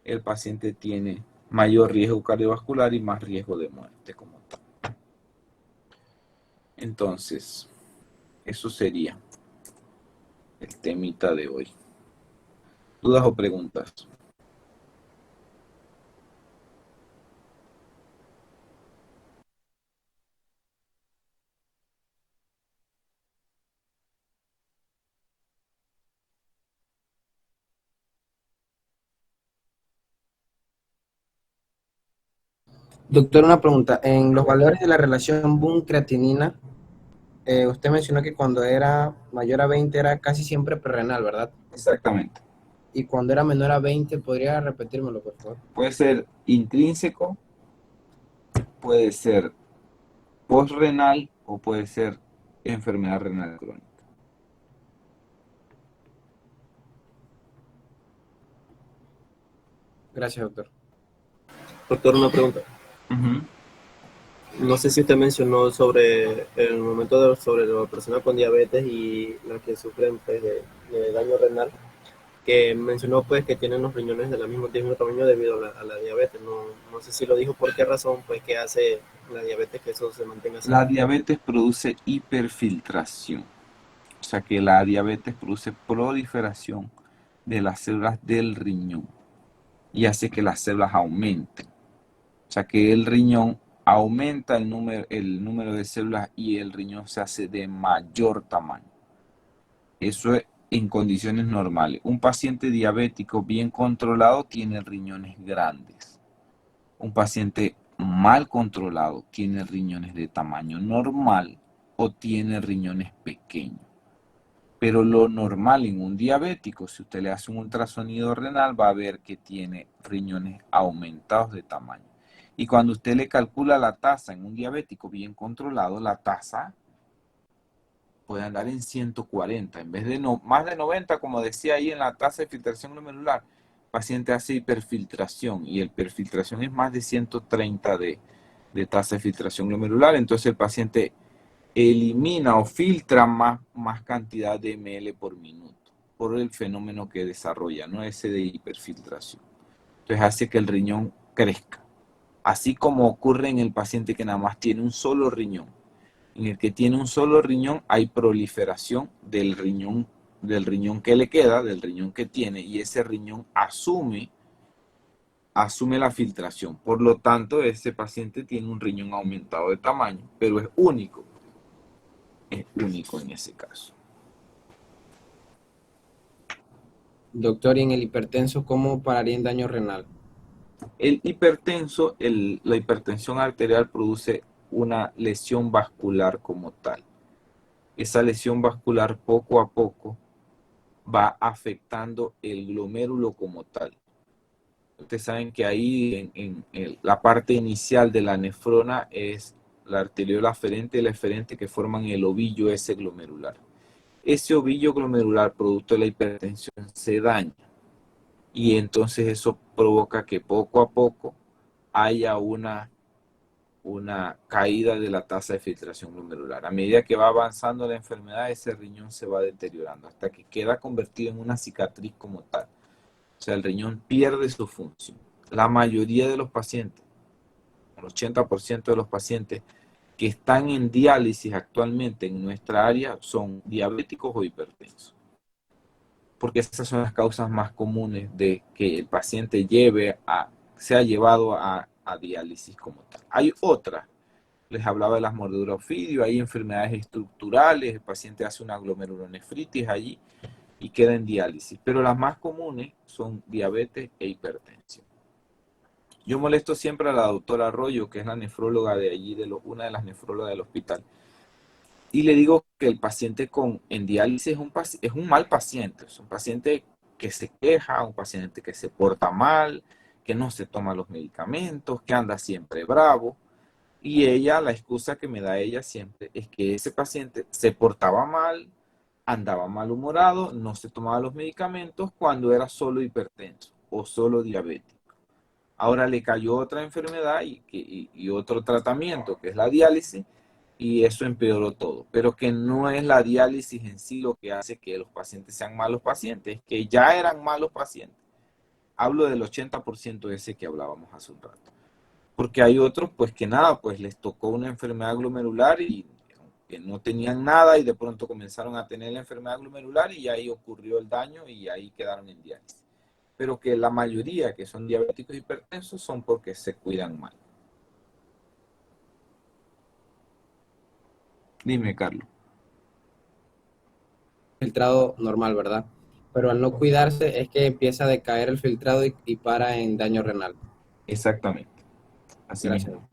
el paciente tiene mayor riesgo cardiovascular y más riesgo de muerte como tal. Entonces, eso sería el temita de hoy. ¿Dudas o preguntas? Doctor, una pregunta. En los valores de la relación Boone-creatinina, usted mencionó que cuando era mayor a 20 era casi siempre prerrenal, ¿verdad? Exactamente. Y cuando era menor a 20, ¿podría repetírmelo, por favor? Puede ser intrínseco, puede ser postrenal o puede ser enfermedad renal crónica. Gracias, doctor. Doctor, una pregunta. Uh-huh. No sé si usted mencionó sobre el momento sobre la persona con diabetes y las que sufren pues, de daño renal, que mencionó pues que tienen los riñones del mismo tamaño debido a la diabetes. No sé si lo dijo por qué razón, pues que hace la diabetes que eso se mantenga así. La diabetes produce hiperfiltración. O sea que la diabetes produce proliferación de las células del riñón y hace que las células aumenten. O sea que el riñón aumenta el número de células y el riñón se hace de mayor tamaño. Eso es en condiciones normales. Un paciente diabético bien controlado tiene riñones grandes. Un paciente mal controlado tiene riñones de tamaño normal o tiene riñones pequeños. Pero lo normal en un diabético, si usted le hace un ultrasonido renal, va a ver que tiene riñones aumentados de tamaño. Y cuando usted le calcula la tasa en un diabético bien controlado, la tasa puede andar en 140, en vez de más de 90, como decía ahí en la tasa de filtración glomerular. El paciente hace hiperfiltración y la hiperfiltración es más de 130 de tasa de filtración glomerular. Entonces el paciente elimina o filtra más cantidad de ml por minuto por el fenómeno que desarrolla, ¿no? Ese de hiperfiltración. Entonces hace que el riñón crezca. Así como ocurre en el paciente que nada más tiene un solo riñón. En el que tiene un solo riñón hay proliferación del riñón que le queda, del riñón que tiene, y ese riñón asume la filtración. Por lo tanto, ese paciente tiene un riñón aumentado de tamaño, pero es único. Es único en ese caso. Doctor, ¿y en el hipertenso cómo pararía en daño renal? El hipertenso, la hipertensión arterial produce una lesión vascular como tal. Esa lesión vascular poco a poco va afectando el glomérulo como tal. Ustedes saben que ahí en la parte inicial de la nefrona es la arteriola aferente y la eferente que forman el ovillo ese glomerular. Ese ovillo glomerular, producto de la hipertensión, se daña. Y entonces eso provoca que poco a poco haya una caída de la tasa de filtración glomerular. A medida que va avanzando la enfermedad, ese riñón se va deteriorando hasta que queda convertido en una cicatriz como tal. O sea, el riñón pierde su función. La mayoría de los pacientes, el 80% de los pacientes que están en diálisis actualmente en nuestra área son diabéticos o hipertensos. porque esas son las causas más comunes de que el paciente sea llevado a diálisis como tal. Hay otras, les hablaba de las mordeduras ofidio, hay enfermedades estructurales, el paciente hace una glomerulonefritis allí y queda en diálisis, pero las más comunes son diabetes e hipertensión. Yo molesto siempre a la doctora Arroyo, que es la nefróloga de allí, una de las nefrólogas del hospital, y le digo que el paciente en diálisis es un mal paciente, es un paciente que se queja, un paciente que se porta mal, que no se toma los medicamentos, que anda siempre bravo. Y ella, la excusa que me da ella siempre es que ese paciente se portaba mal, andaba malhumorado, no se tomaba los medicamentos cuando era solo hipertenso o solo diabético. Ahora le cayó otra enfermedad y otro tratamiento, que es la diálisis, y eso empeoró todo. Pero que no es la diálisis en sí lo que hace que los pacientes sean malos pacientes, es que ya eran malos pacientes. Hablo del 80% ese que hablábamos hace un rato. Porque hay otros, pues que nada, pues les tocó una enfermedad glomerular y que no tenían nada y de pronto comenzaron a tener la enfermedad glomerular y ahí ocurrió el daño y ahí quedaron en diálisis. Pero que la mayoría que son diabéticos e hipertensos son porque se cuidan mal. Dime, Carlos. Filtrado normal, ¿verdad? Pero al no cuidarse es que empieza a decaer el filtrado y para en daño renal. Exactamente. Así Gracias. mismo.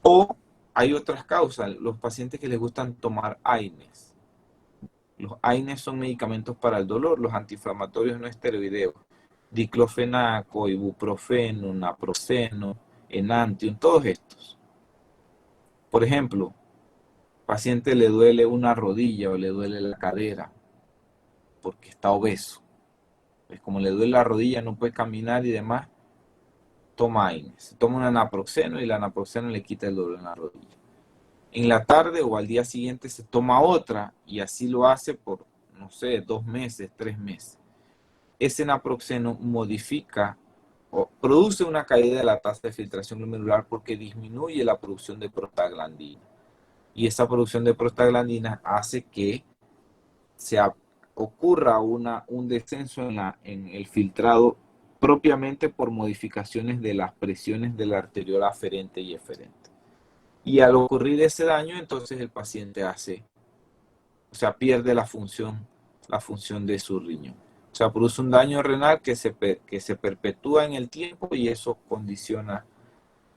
O hay otras causas, los pacientes que les gustan tomar AINES. Los AINES son medicamentos para el dolor, los antiinflamatorios no esteroideos. Diclofenaco, ibuprofeno, naproxeno, enantium, todos estos. Por ejemplo, paciente le duele una rodilla o le duele la cadera porque está obeso. Pues como le duele la rodilla, no puede caminar y demás, toma AINES. Toma una naproxeno y la naproxeno le quita el dolor en la rodilla. En la tarde o al día siguiente se toma otra y así lo hace por, no sé, 2 meses, 3 meses. Ese naproxeno modifica o produce una caída de la tasa de filtración glomerular porque disminuye la producción de prostaglandina. Y esa producción de prostaglandina hace que ocurra un descenso en el filtrado propiamente por modificaciones de las presiones de la arteriola aferente y eferente. Y al ocurrir ese daño, entonces el paciente pierde la función de su riñón. O sea, produce un daño renal que se perpetúa en el tiempo y eso condiciona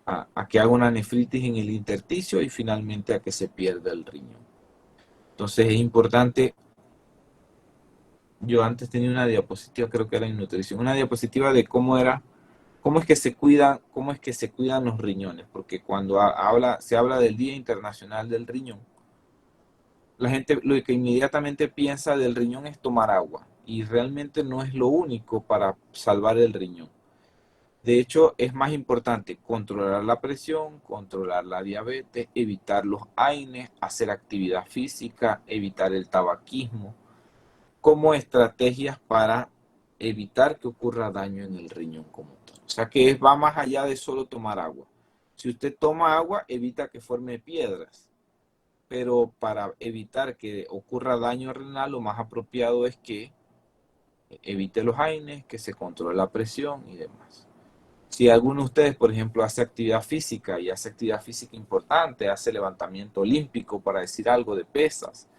a que haga una nefritis en el intersticio y finalmente a que se pierda el riñón. Entonces es importante. Yo antes tenía una diapositiva, creo que era en nutrición, una diapositiva de cómo es que se cuidan los riñones, porque cuando se habla del Día Internacional del Riñón, la gente lo que inmediatamente piensa del riñón es tomar agua, y realmente no es lo único para salvar el riñón. De hecho, es más importante controlar la presión, controlar la diabetes, evitar los AINES, hacer actividad física, evitar el tabaquismo, como estrategias para evitar que ocurra daño en el riñón como tal. O sea que va más allá de solo tomar agua. Si usted toma agua, evita que forme piedras. Pero para evitar que ocurra daño renal, lo más apropiado es que evite los AINES, que se controle la presión y demás. Si alguno de ustedes, por ejemplo, hace actividad física y hace actividad física importante, hace levantamiento olímpico, para decir algo, de pesas,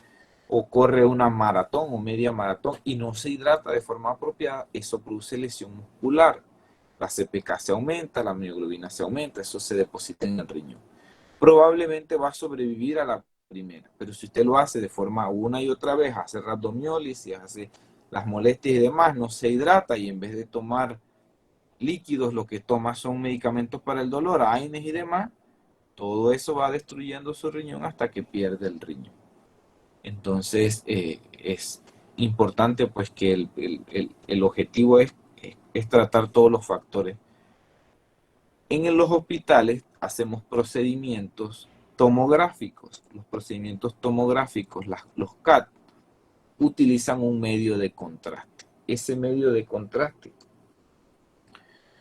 o corre una maratón o media maratón y no se hidrata de forma apropiada, eso produce lesión muscular. La CPK se aumenta, la mioglobina se aumenta, eso se deposita en el riñón. Probablemente va a sobrevivir a la primera, pero si usted lo hace de forma una y otra vez, hace rhabdomiólisis, hace las molestias y demás, no se hidrata y en vez de tomar líquidos, lo que toma son medicamentos para el dolor, AINES y demás, todo eso va destruyendo su riñón hasta que pierde el riñón. Entonces es importante pues que el objetivo es tratar todos los factores. En los hospitales hacemos procedimientos tomográficos. Los procedimientos tomográficos, los CAT, utilizan un medio de contraste. Ese medio de contraste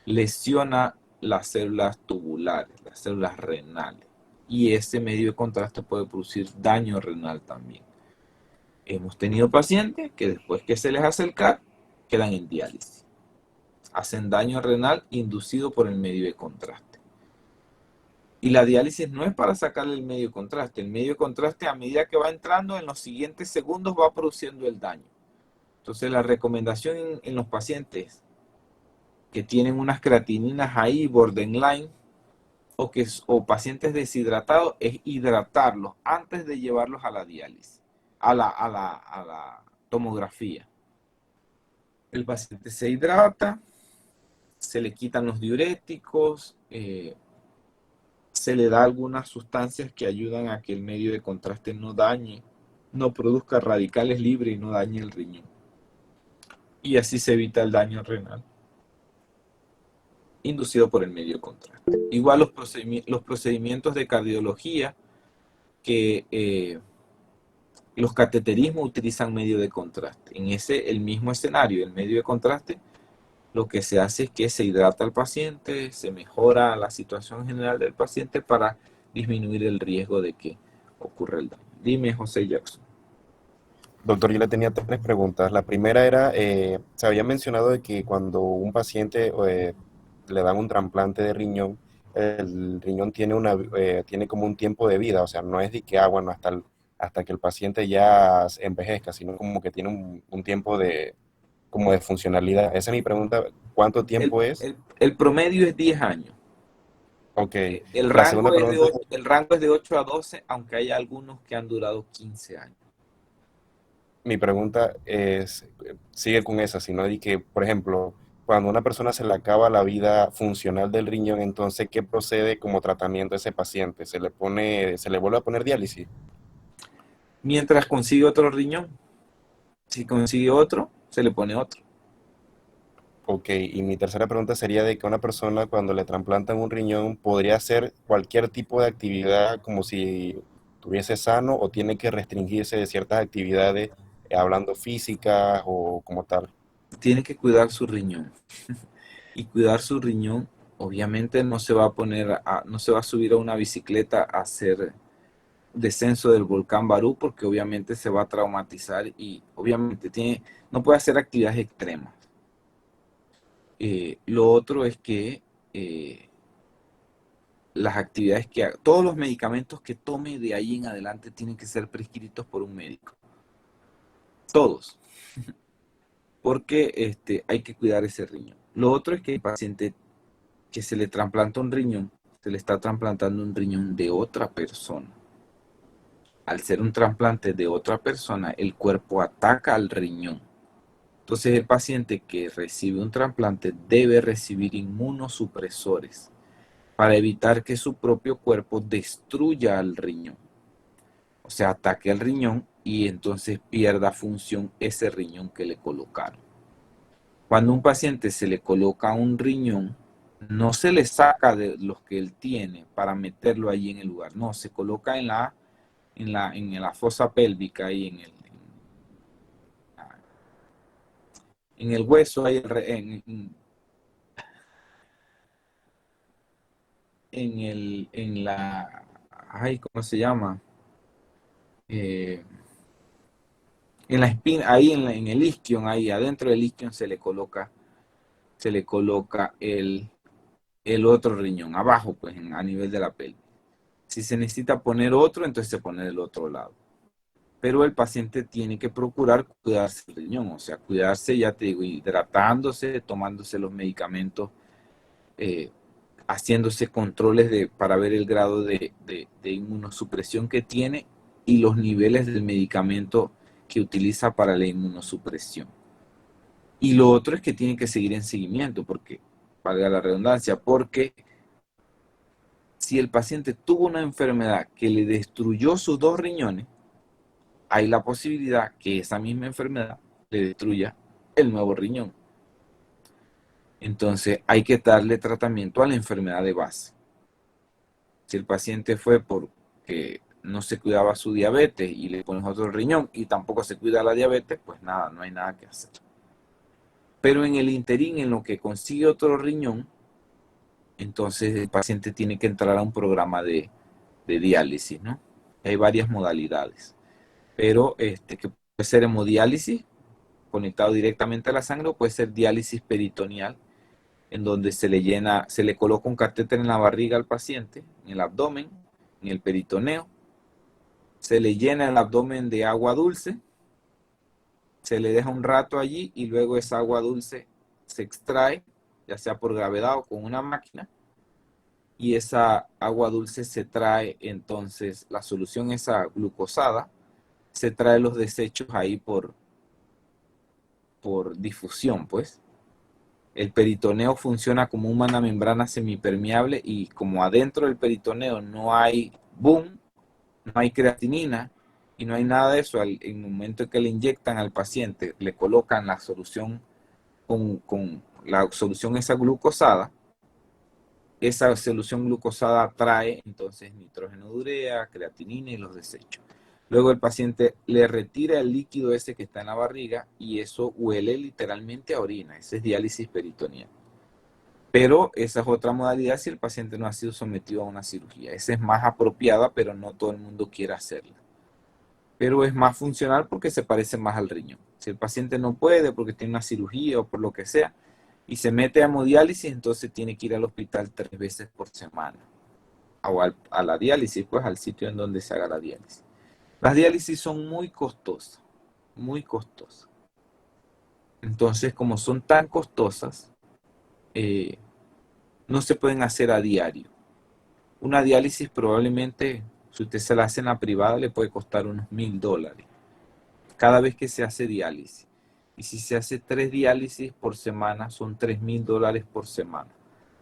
lesiona las células tubulares, las células renales. Y ese medio de contraste puede producir daño renal también. Hemos tenido pacientes que después que se les hace el CAT, quedan en diálisis. Hacen daño renal inducido por el medio de contraste. Y la diálisis no es para sacarle el medio de contraste. El medio de contraste, a medida que va entrando, en los siguientes segundos va produciendo el daño. Entonces, la recomendación en los pacientes que tienen unas creatininas ahí borderline o pacientes deshidratados es hidratarlos antes de llevarlos a la diálisis, a la tomografía. El paciente se hidrata, se le quitan los diuréticos, se le da algunas sustancias que ayudan a que el medio de contraste no dañe, no produzca radicales libres y no dañe el riñón. Y así se evita el daño renal inducido por el medio de contraste. Igual los procedimientos de cardiología, que los cateterismos utilizan medio de contraste. En el mismo escenario, el medio de contraste, lo que se hace es que se hidrata al paciente, se mejora la situación general del paciente para disminuir el riesgo de que ocurra el daño. Dime, José Jackson. Doctor, yo le tenía 3 preguntas. La primera era, se había mencionado de que cuando un paciente le dan un trasplante de riñón, el riñón tiene como un tiempo de vida, o sea, no es de que, bueno, hasta que el paciente ya envejezca, sino como que tiene un tiempo como de funcionalidad. Esa es mi pregunta, ¿cuánto tiempo es? El promedio es 10 años. Ok. El La rango, segunda pregunta, el rango es de 8 a 12, aunque hay algunos que han durado 15 años. mi pregunta sigue con esa, sino de que, por ejemplo, cuando a una persona se le acaba la vida funcional del riñón, entonces, ¿qué procede como tratamiento a ese paciente? ¿Se le vuelve a poner diálisis? Mientras consigue otro riñón. Si consigue otro, se le pone otro. Ok, y mi tercera pregunta sería de que una persona cuando le trasplantan un riñón podría hacer cualquier tipo de actividad como si estuviese sano o tiene que restringirse de ciertas actividades, hablando físicas o como tal. Tiene que cuidar su riñón. Y cuidar su riñón, obviamente no se va a subir a una bicicleta a hacer descenso del volcán Barú, porque obviamente se va a traumatizar y obviamente no puede hacer actividades extremas. Lo otro es que las actividades todos los medicamentos que tome de ahí en adelante tienen que ser prescritos por un médico. Todos. Porque hay que cuidar ese riñón. Lo otro es que el paciente que se le trasplanta un riñón, se le está trasplantando un riñón de otra persona. Al ser un trasplante de otra persona, el cuerpo ataca al riñón. Entonces el paciente que recibe un trasplante debe recibir inmunosupresores para evitar que su propio cuerpo destruya al riñón. O sea, ataque al riñón y entonces pierda función ese riñón que le colocaron. Cuando a un paciente se le coloca un riñón, no se le saca de los que él tiene para meterlo allí en el lugar. No, se coloca en la fosa pélvica y en el hueso, ahí ¿cómo se llama? En la espina, ahí en el isquion, ahí adentro del isquion se le coloca el otro riñón, abajo, pues, a nivel de la pelvis. Si se necesita poner otro, entonces se pone del otro lado. Pero el paciente tiene que procurar cuidarse el riñón, o sea, cuidarse, ya te digo, hidratándose, tomándose los medicamentos, haciéndose controles para ver el grado de inmunosupresión que tiene y los niveles del medicamento que utiliza para la inmunosupresión. Y lo otro es que tiene que seguir en seguimiento, porque, valga la redundancia, porque si el paciente tuvo una enfermedad que le destruyó sus 2 riñones, hay la posibilidad que esa misma enfermedad le destruya el nuevo riñón. Entonces hay que darle tratamiento a la enfermedad de base. Si el paciente fue porque no se cuidaba su diabetes y le pones otro riñón y tampoco se cuida la diabetes, pues nada, no hay nada que hacer. Pero en el interín, en lo que consigue otro riñón, entonces el paciente tiene que entrar a un programa de diálisis, ¿no? Hay varias modalidades, pero que Puede ser hemodiálisis, conectado directamente a la sangre, o puede ser diálisis peritoneal, en donde se le coloca un catéter en la barriga al paciente, en el abdomen, en el peritoneo, se le llena el abdomen de agua dulce, se le deja un rato allí y luego esa agua dulce se extrae, ya sea por gravedad o con una máquina, y esa agua dulce se trae entonces, la solución esa glucosada, se trae los desechos ahí por difusión, pues. El peritoneo funciona como una membrana semipermeable y como adentro del peritoneo no hay boom, no hay creatinina y no hay nada de eso, en el momento en que le inyectan al paciente, le colocan la solución con la solución esa glucosada, esa solución glucosada trae entonces nitrógeno de urea, creatinina y los desechos. Luego el paciente le retira el líquido ese que está en la barriga y eso huele literalmente a orina. Esa es diálisis peritoneal. Pero esa es otra modalidad si el paciente no ha sido sometido a una cirugía. Esa es más apropiada, pero no todo el mundo quiere hacerla. Pero es más funcional porque se parece más al riñón. Si el paciente no puede porque tiene una cirugía o por lo que sea y se mete a hemodiálisis, entonces tiene que ir al hospital 3 veces por semana. O a la diálisis, pues al sitio en donde se haga la diálisis. Las diálisis son muy costosas, muy costosas. Entonces, como son tan costosas, no se pueden hacer a diario. Una diálisis probablemente, si usted se la hace en la privada, le puede costar unos $1,000 cada vez que se hace diálisis. Y si se hace 3 diálisis por semana, son $3,000 por semana.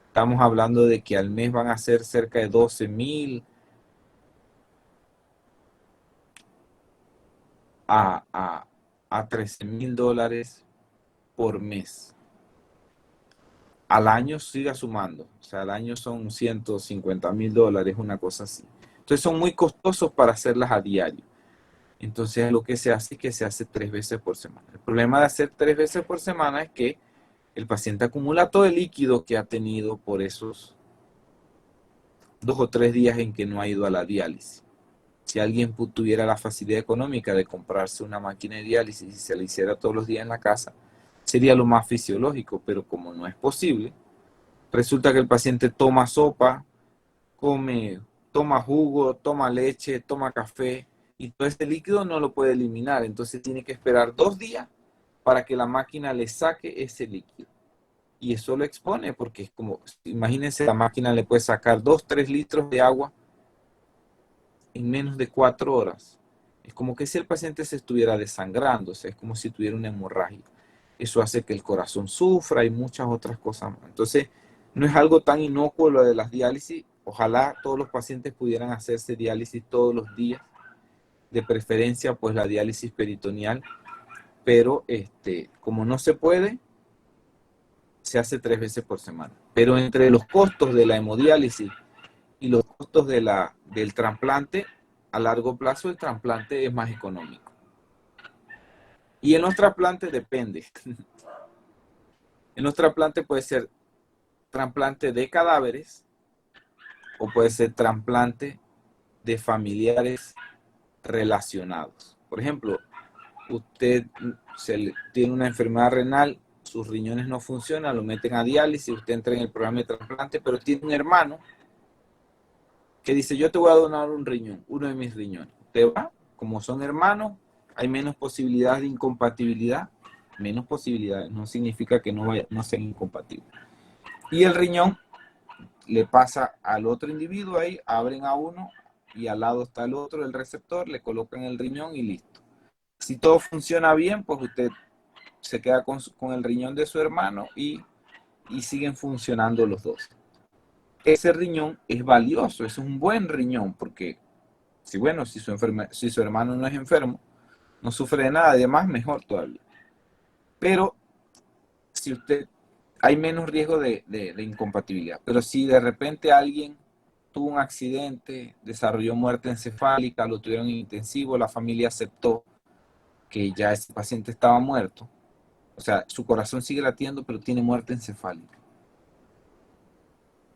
Estamos hablando de que al mes van a ser cerca de 12,000 a $13,000 por mes. Al año siga sumando, o sea, al año son $150,000, una cosa así. Entonces son muy costosos para hacerlas a diario. Entonces lo que se hace es que se hace 3 veces por semana. El problema de hacer 3 veces por semana es que el paciente acumula todo el líquido que ha tenido por esos 2 o 3 días en que no ha ido a la diálisis. Si alguien tuviera la facilidad económica de comprarse una máquina de diálisis y se la hiciera todos los días en la casa, sería lo más fisiológico, pero como no es posible, resulta que el paciente toma sopa, toma jugo, toma leche, toma café, y todo ese líquido no lo puede eliminar, entonces tiene que esperar 2 días para que la máquina le saque ese líquido. Y eso lo expone, porque es como, imagínense, la máquina le puede sacar 2-3 litros de agua en menos de 4 horas. Es como que si el paciente se estuviera desangrando, o sea, es como si tuviera una hemorragia. Eso hace que el corazón sufra y muchas otras cosas más. Entonces, no es algo tan inocuo lo de las diálisis. Ojalá todos los pacientes pudieran hacerse diálisis todos los días. De preferencia, pues la diálisis peritoneal. Pero como no se puede, se hace 3 veces por semana. Pero entre los costos de la hemodiálisis y los costos del trasplante, a largo plazo el trasplante es más económico. Y en los trasplantes depende. En los trasplantes puede ser trasplante de cadáveres o puede ser trasplante de familiares relacionados. Por ejemplo, usted tiene una enfermedad renal, sus riñones no funcionan, lo meten a diálisis, usted entra en el programa de trasplante, pero tiene un hermano que dice, yo te voy a donar un riñón, uno de mis riñones. Usted va, como son hermanos, hay menos posibilidades de incompatibilidad. Menos posibilidades no significa que no sean incompatibles. Y el riñón le pasa al otro individuo ahí, abren a uno y al lado está el otro, el receptor, le colocan el riñón y listo. Si todo funciona bien, pues usted se queda con el riñón de su hermano y siguen funcionando los dos. Ese riñón es valioso, es un buen riñón, porque si su hermano no es enfermo, no sufre de nada, además mejor todavía. Pero si hay menos riesgo de incompatibilidad. Pero si de repente alguien tuvo un accidente, desarrolló muerte encefálica, lo tuvieron en intensivo, la familia aceptó que ya ese paciente estaba muerto, o sea, su corazón sigue latiendo, pero tiene muerte encefálica.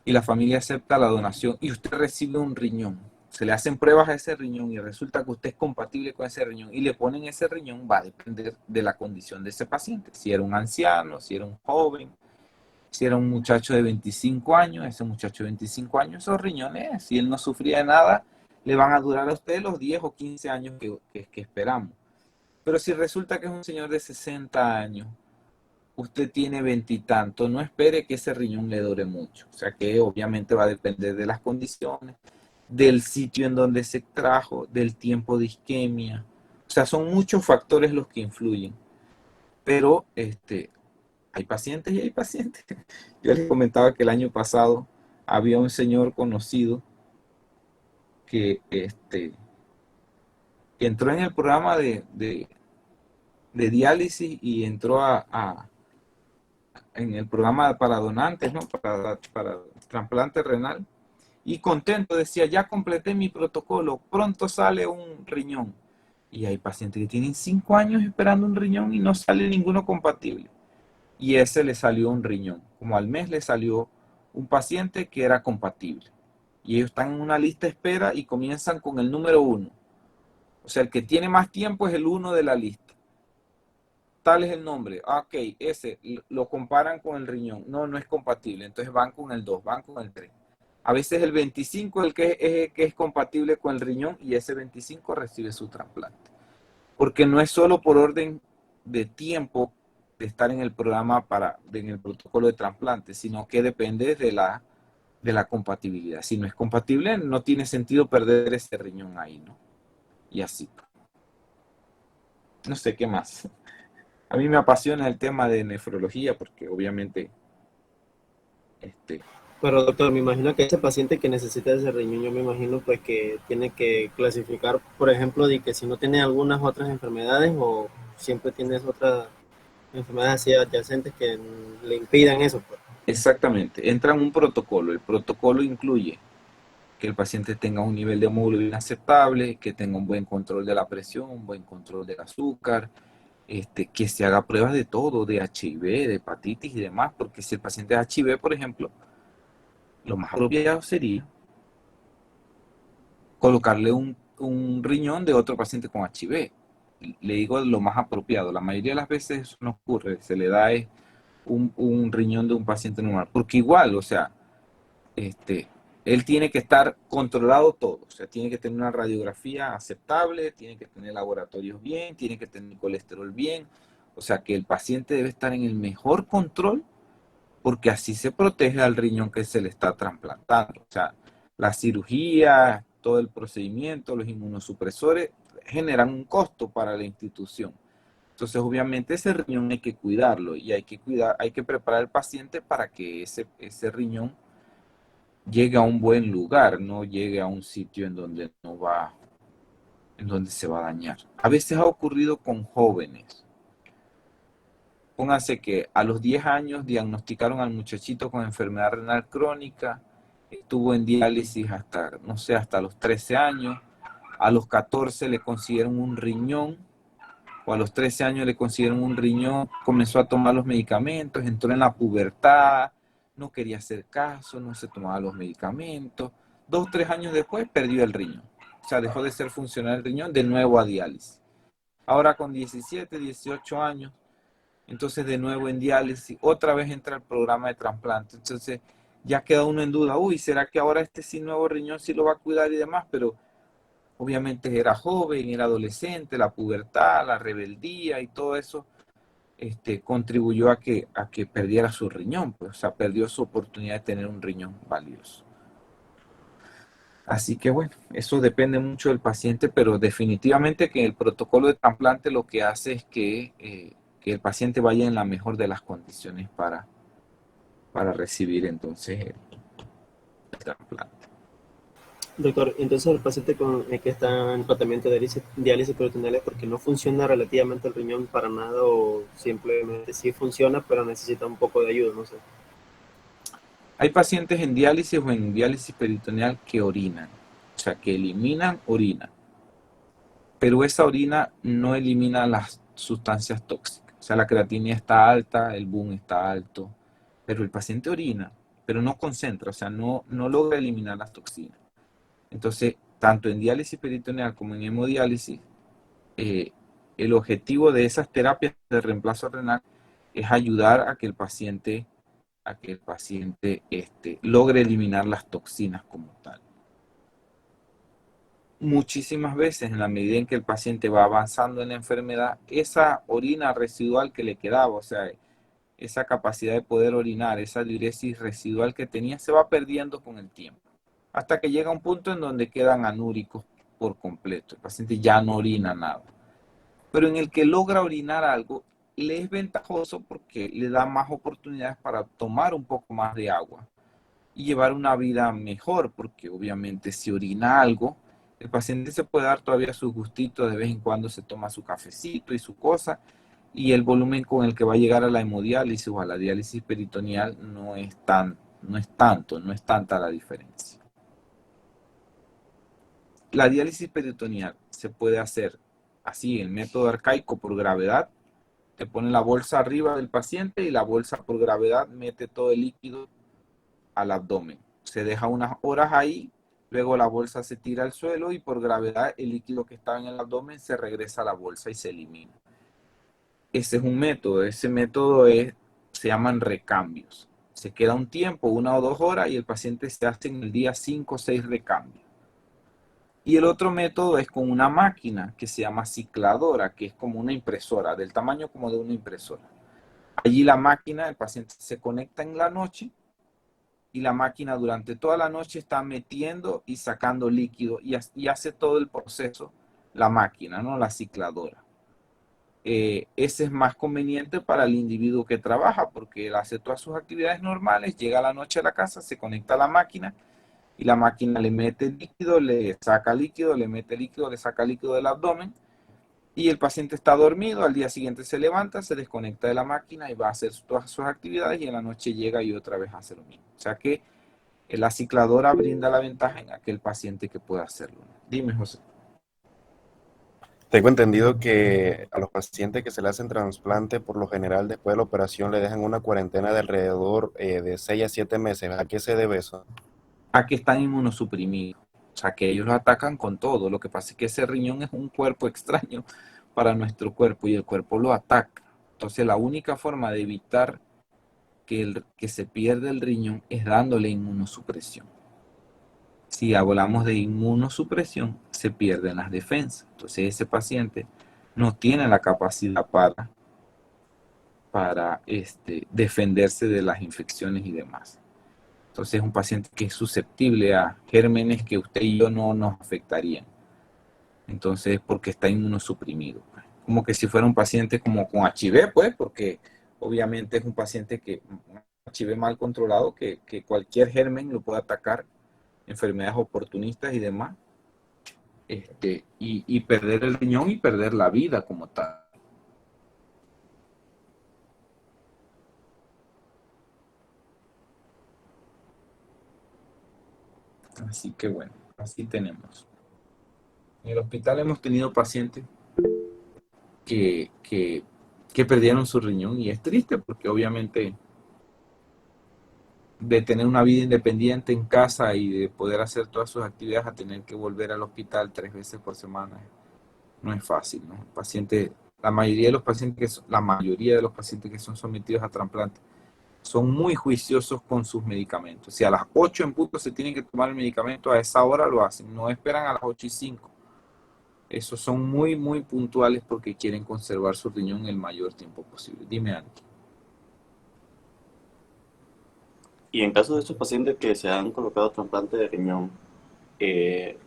Y la familia acepta la donación y usted recibe un riñón. se le hacen pruebas a ese riñón y resulta que usted es compatible con ese riñón y le ponen ese riñón, va a depender de la condición de ese paciente. Si era un anciano, si era un joven, si era un muchacho de 25 años, ese muchacho de 25 años, esos riñones, si él no sufría de nada, le van a durar a usted los 10 o 15 años que esperamos. Pero si resulta que es un señor de 60 años, usted tiene 20 y tanto, no espere que ese riñón le dure mucho. O sea que obviamente va a depender de las condiciones, del sitio en donde se extrajo, del tiempo de isquemia. O sea, son muchos factores los que influyen. Pero hay pacientes y hay pacientes. Yo les comentaba que el año pasado había un señor conocido que, que entró en el programa de diálisis y entró en el programa para donantes, ¿no? Para trasplante renal. Y contento, decía, ya completé mi protocolo, pronto sale un riñón. Y hay pacientes que tienen 5 años esperando un riñón y no sale ninguno compatible. Y ese le salió un riñón. Como al mes le salió un paciente que era compatible. Y ellos están en una lista de espera y comienzan con el número 1. O sea, el que tiene más tiempo es el 1 de la lista. Tal es el nombre. Ok, ese lo comparan con el riñón. No, no es compatible. Entonces van con el 2, van con el 3. A veces el 25 es el que es compatible con el riñón y ese 25 recibe su trasplante. Porque no es solo por orden de tiempo de estar en el programa en el protocolo de trasplante, sino que depende de la compatibilidad. Si no es compatible, no tiene sentido perder ese riñón ahí, ¿no? Y así. No sé qué más. A mí me apasiona el tema de nefrología porque obviamente Pero doctor, me imagino que ese paciente que necesita ese riñón, yo me imagino pues que tiene que clasificar, por ejemplo, de que si no tiene algunas otras enfermedades o siempre tienes otras enfermedades así adyacentes que le impidan eso, pues. exactamente, entra en un protocolo. El protocolo incluye que el paciente tenga un nivel de hemoglobina aceptable, que tenga un buen control de la presión, un buen control del azúcar, que se haga pruebas de todo, de HIV, de hepatitis y demás, porque si el paciente es HIV, por ejemplo, lo más apropiado sería colocarle un riñón de otro paciente con HIV. Le digo lo más apropiado. La mayoría de las veces eso no ocurre. Se le da un riñón de un paciente normal. Porque igual, o sea, él tiene que estar controlado todo. O sea, tiene que tener una radiografía aceptable, tiene que tener laboratorios bien, tiene que tener colesterol bien. O sea, que el paciente debe estar en el mejor control porque así se protege al riñón que se le está trasplantando. O sea, la cirugía, todo el procedimiento, los inmunosupresores generan un costo para la institución. Entonces, obviamente, ese riñón hay que cuidarlo y hay que preparar al paciente para que ese riñón llegue a un buen lugar, no llegue a un sitio en donde se va a dañar. A veces ha ocurrido con jóvenes. Pónganse que a los 10 años diagnosticaron al muchachito con enfermedad renal crónica, estuvo en diálisis hasta, no sé, hasta los 13 años, a los 14 le consiguieron un riñón, o a los 13 años le consiguieron un riñón, comenzó a tomar los medicamentos, entró en la pubertad, no quería hacer caso, no se tomaba los medicamentos, 2 o 3 años después perdió el riñón, o sea, dejó de ser funcional el riñón, de nuevo a diálisis. Ahora con 17, 18 años, entonces de nuevo en diálisis, otra vez entra el programa de trasplante. Entonces ya queda uno en duda, uy, ¿será que ahora sin nuevo riñón sí lo va a cuidar y demás? Pero obviamente era joven, era adolescente, la pubertad, la rebeldía y todo eso contribuyó a que perdiera su riñón, pues, o sea, perdió su oportunidad de tener un riñón valioso. Así que bueno, eso depende mucho del paciente, pero definitivamente que el protocolo de trasplante lo que hace es que el paciente vaya en la mejor de las condiciones para recibir entonces el trasplante. Doctor, entonces el paciente que está en tratamiento de diálisis peritoneal es porque no funciona relativamente el riñón para nada o simplemente sí funciona pero necesita un poco de ayuda, no sé. Hay pacientes en diálisis o en diálisis peritoneal que orinan, o sea, que eliminan orina, pero esa orina no elimina las sustancias tóxicas. O sea, la creatinina está alta, el BUN está alto, pero el paciente orina, pero no concentra, o sea, no logra eliminar las toxinas. Entonces, tanto en diálisis peritoneal como en hemodiálisis, el objetivo de esas terapias de reemplazo renal es ayudar a que el paciente logre eliminar las toxinas como tal. Muchísimas veces, en la medida en que el paciente va avanzando en la enfermedad, esa orina residual que le quedaba, o sea, esa capacidad de poder orinar, esa diuresis residual que tenía, se va perdiendo con el tiempo, hasta que llega un punto en donde quedan anúricos por completo. El paciente ya no orina nada. Pero en el que logra orinar algo, le es ventajoso porque le da más oportunidades para tomar un poco más de agua y llevar una vida mejor, porque obviamente si orina algo, el paciente se puede dar todavía sus gustitos, de vez en cuando se toma su cafecito y su cosa, y el volumen con el que va a llegar a la hemodiálisis o a la diálisis peritoneal no es tanta la diferencia. La diálisis peritoneal se puede hacer así, el método arcaico por gravedad. Te pone la bolsa arriba del paciente y la bolsa por gravedad mete todo el líquido al abdomen. Se deja unas horas ahí, luego la bolsa se tira al suelo y por gravedad el líquido que estaba en el abdomen se regresa a la bolsa y se elimina. Ese es un método. Ese método se llaman recambios. Se queda un tiempo, 1 o 2 horas, y el paciente se hace en el día 5 o 6 recambios. Y el otro método es con una máquina que se llama cicladora, que es como una impresora, del tamaño como de una impresora. Allí la máquina, el paciente se conecta en la noche y la máquina durante toda la noche está metiendo y sacando líquido y hace todo el proceso la máquina, ¿no? La cicladora. Ese es más conveniente para el individuo que trabaja porque él hace todas sus actividades normales, llega a la noche a la casa, se conecta a la máquina y la máquina le mete líquido, le saca líquido, le mete líquido, le saca líquido del abdomen y el paciente está dormido, al día siguiente se levanta, se desconecta de la máquina y va a hacer todas sus actividades y en la noche llega y otra vez hace lo mismo. O sea que la cicladora brinda la ventaja en aquel paciente que pueda hacerlo. Dime, José. Tengo entendido que a los pacientes que se le hacen trasplante, por lo general, después de la operación, le dejan una cuarentena de alrededor de 6 a 7 meses. ¿A qué se debe eso? A que están inmunosuprimidos. O sea, que ellos lo atacan con todo. Lo que pasa es que ese riñón es un cuerpo extraño para nuestro cuerpo y el cuerpo lo ataca. Entonces, la única forma de evitar que se pierda el riñón es dándole inmunosupresión. Si hablamos de inmunosupresión, se pierden las defensas. Entonces, ese paciente no tiene la capacidad para defenderse de las infecciones y demás. Entonces es un paciente que es susceptible a gérmenes que usted y yo no nos afectarían. Entonces, porque está inmunosuprimido. Como que si fuera un paciente como con HIV, pues, porque obviamente es un paciente que HIV mal controlado, que cualquier germen lo puede atacar, enfermedades oportunistas y demás, y perder el riñón y perder la vida como tal. Así que bueno, así tenemos. En el hospital hemos tenido pacientes que perdieron su riñón y es triste porque obviamente de tener una vida independiente en casa y de poder hacer todas sus actividades a tener que volver al hospital 3 veces por semana no es fácil, ¿no? La mayoría de los pacientes que son sometidos a trasplante son muy juiciosos con sus medicamentos. Si a las 8 en punto se tienen que tomar el medicamento, a esa hora lo hacen, no esperan a las 8:05. Esos son muy, muy puntuales porque quieren conservar su riñón el mayor tiempo posible. Dime, Ana. Y en caso de estos pacientes que se han colocado trasplante de riñón,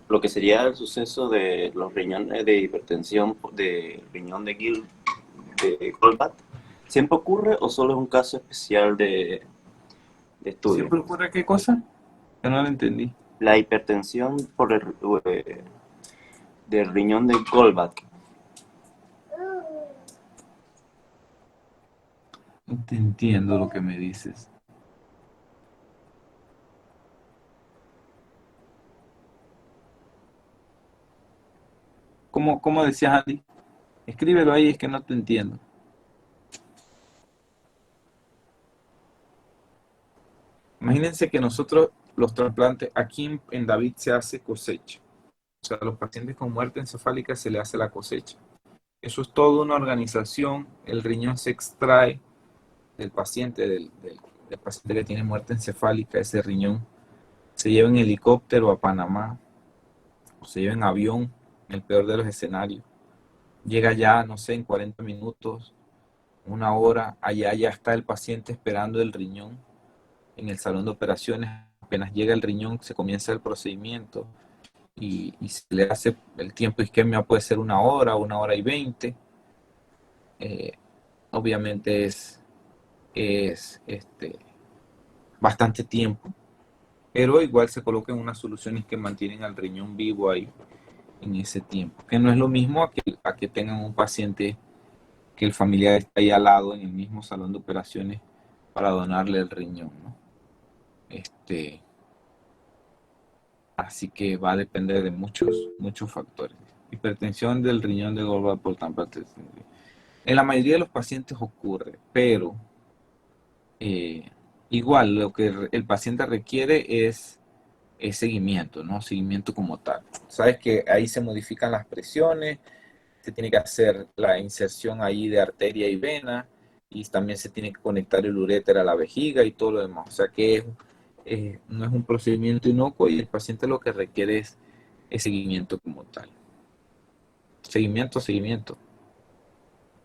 lo que sería el suceso de los riñones de hipertensión de riñón de Goldbach, ¿siempre ocurre o solo es un caso especial de estudio? ¿Siempre ocurre qué cosa? Yo no lo entendí. La hipertensión del riñón de Goldbach. No te entiendo lo que me dices. ¿Cómo decías, Andy? Escríbelo ahí, es que no te entiendo. Imagínense que nosotros, los trasplantes, aquí en David se hace cosecha. O sea, a los pacientes con muerte encefálica se le hace la cosecha. Eso es toda una organización. El riñón se extrae del paciente, del paciente que tiene muerte encefálica. Ese riñón se lleva en helicóptero a Panamá, o se lleva en avión, en el peor de los escenarios. Llega ya, no sé, en 40 minutos, una hora, allá ya está el paciente esperando el riñón en el salón de operaciones. Apenas llega el riñón, se comienza el procedimiento y se le hace el tiempo de isquemia, puede ser 1 hora y 20. Obviamente es bastante tiempo, pero igual se colocan unas soluciones que mantienen al riñón vivo ahí en ese tiempo, que no es lo mismo a que tengan un paciente que el familiar está ahí al lado en el mismo salón de operaciones para donarle el riñón, ¿no? Así que va a depender de muchos factores. Hipertensión del riñón de Goldbach por trasplante. En la mayoría de los pacientes ocurre, pero igual lo que el paciente requiere es seguimiento, ¿no? Seguimiento como tal. Sabes que ahí se modifican las presiones, se tiene que hacer la inserción ahí de arteria y vena, y también se tiene que conectar el uréter a la vejiga y todo lo demás. O sea que no es un procedimiento inocuo y el paciente lo que requiere es seguimiento como tal. Seguimiento.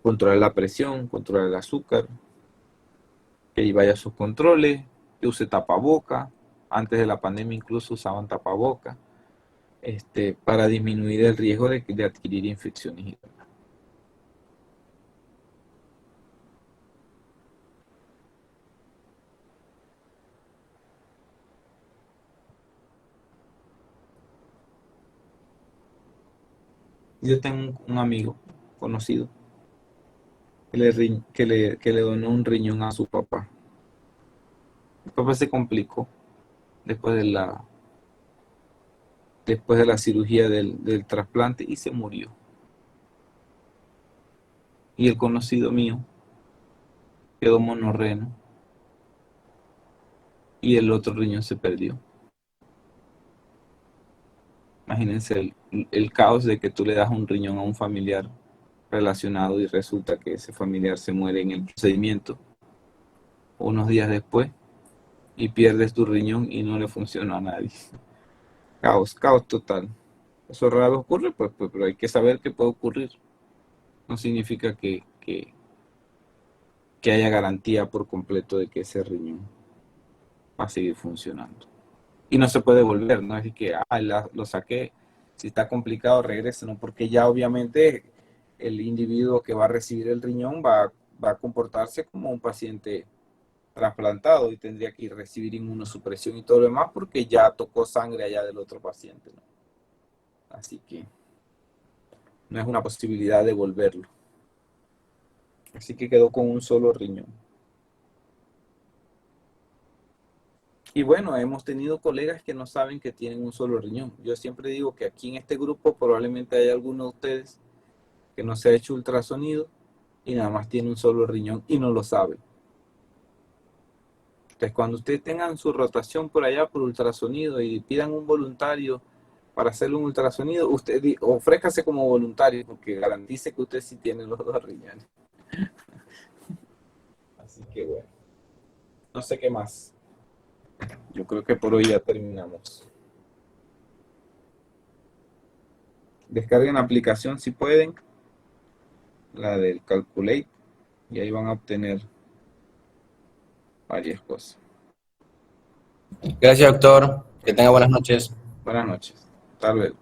Controlar la presión, controlar el azúcar, que vaya a sus controles, que use tapaboca. Antes de la pandemia incluso usaban tapaboca, para disminuir el riesgo de adquirir infecciones y demás. Yo tengo un amigo conocido que le donó un riñón a su papá. El papá se complicó después de la cirugía del trasplante y se murió. Y el conocido mío quedó monorreno y el otro riñón se perdió. Imagínense el caos de que tú le das un riñón a un familiar relacionado y resulta que ese familiar se muere en el procedimiento unos días después y pierdes tu riñón y no le funciona a nadie. Caos total. Eso raro ocurre, pues, pero hay que saber que puede ocurrir. No significa que haya garantía por completo de que ese riñón va a seguir funcionando. Y no se puede volver, no es decir que lo saqué, si está complicado regrese, ¿no? Porque ya obviamente el individuo que va a recibir el riñón va a comportarse como un paciente trasplantado y tendría que recibir inmunosupresión y todo lo demás porque ya tocó sangre allá del otro paciente, ¿no? Así que no es una posibilidad de volverlo. Así que quedó con un solo riñón. Y bueno, hemos tenido colegas que no saben que tienen un solo riñón. Yo siempre digo que aquí en este grupo probablemente hay alguno de ustedes que no se ha hecho ultrasonido y nada más tiene un solo riñón y no lo sabe. Entonces, cuando ustedes tengan su rotación por allá por ultrasonido y pidan un voluntario para hacerle un ultrasonido, usted ofrézcase como voluntario porque garantice que usted sí tiene los 2 riñones. Así que bueno, no sé qué más. Yo creo que por hoy ya terminamos. Descarguen la aplicación si pueden, la del Calculate, y ahí van a obtener varias cosas. Gracias, doctor. Que tenga buenas noches. Buenas noches. Hasta luego.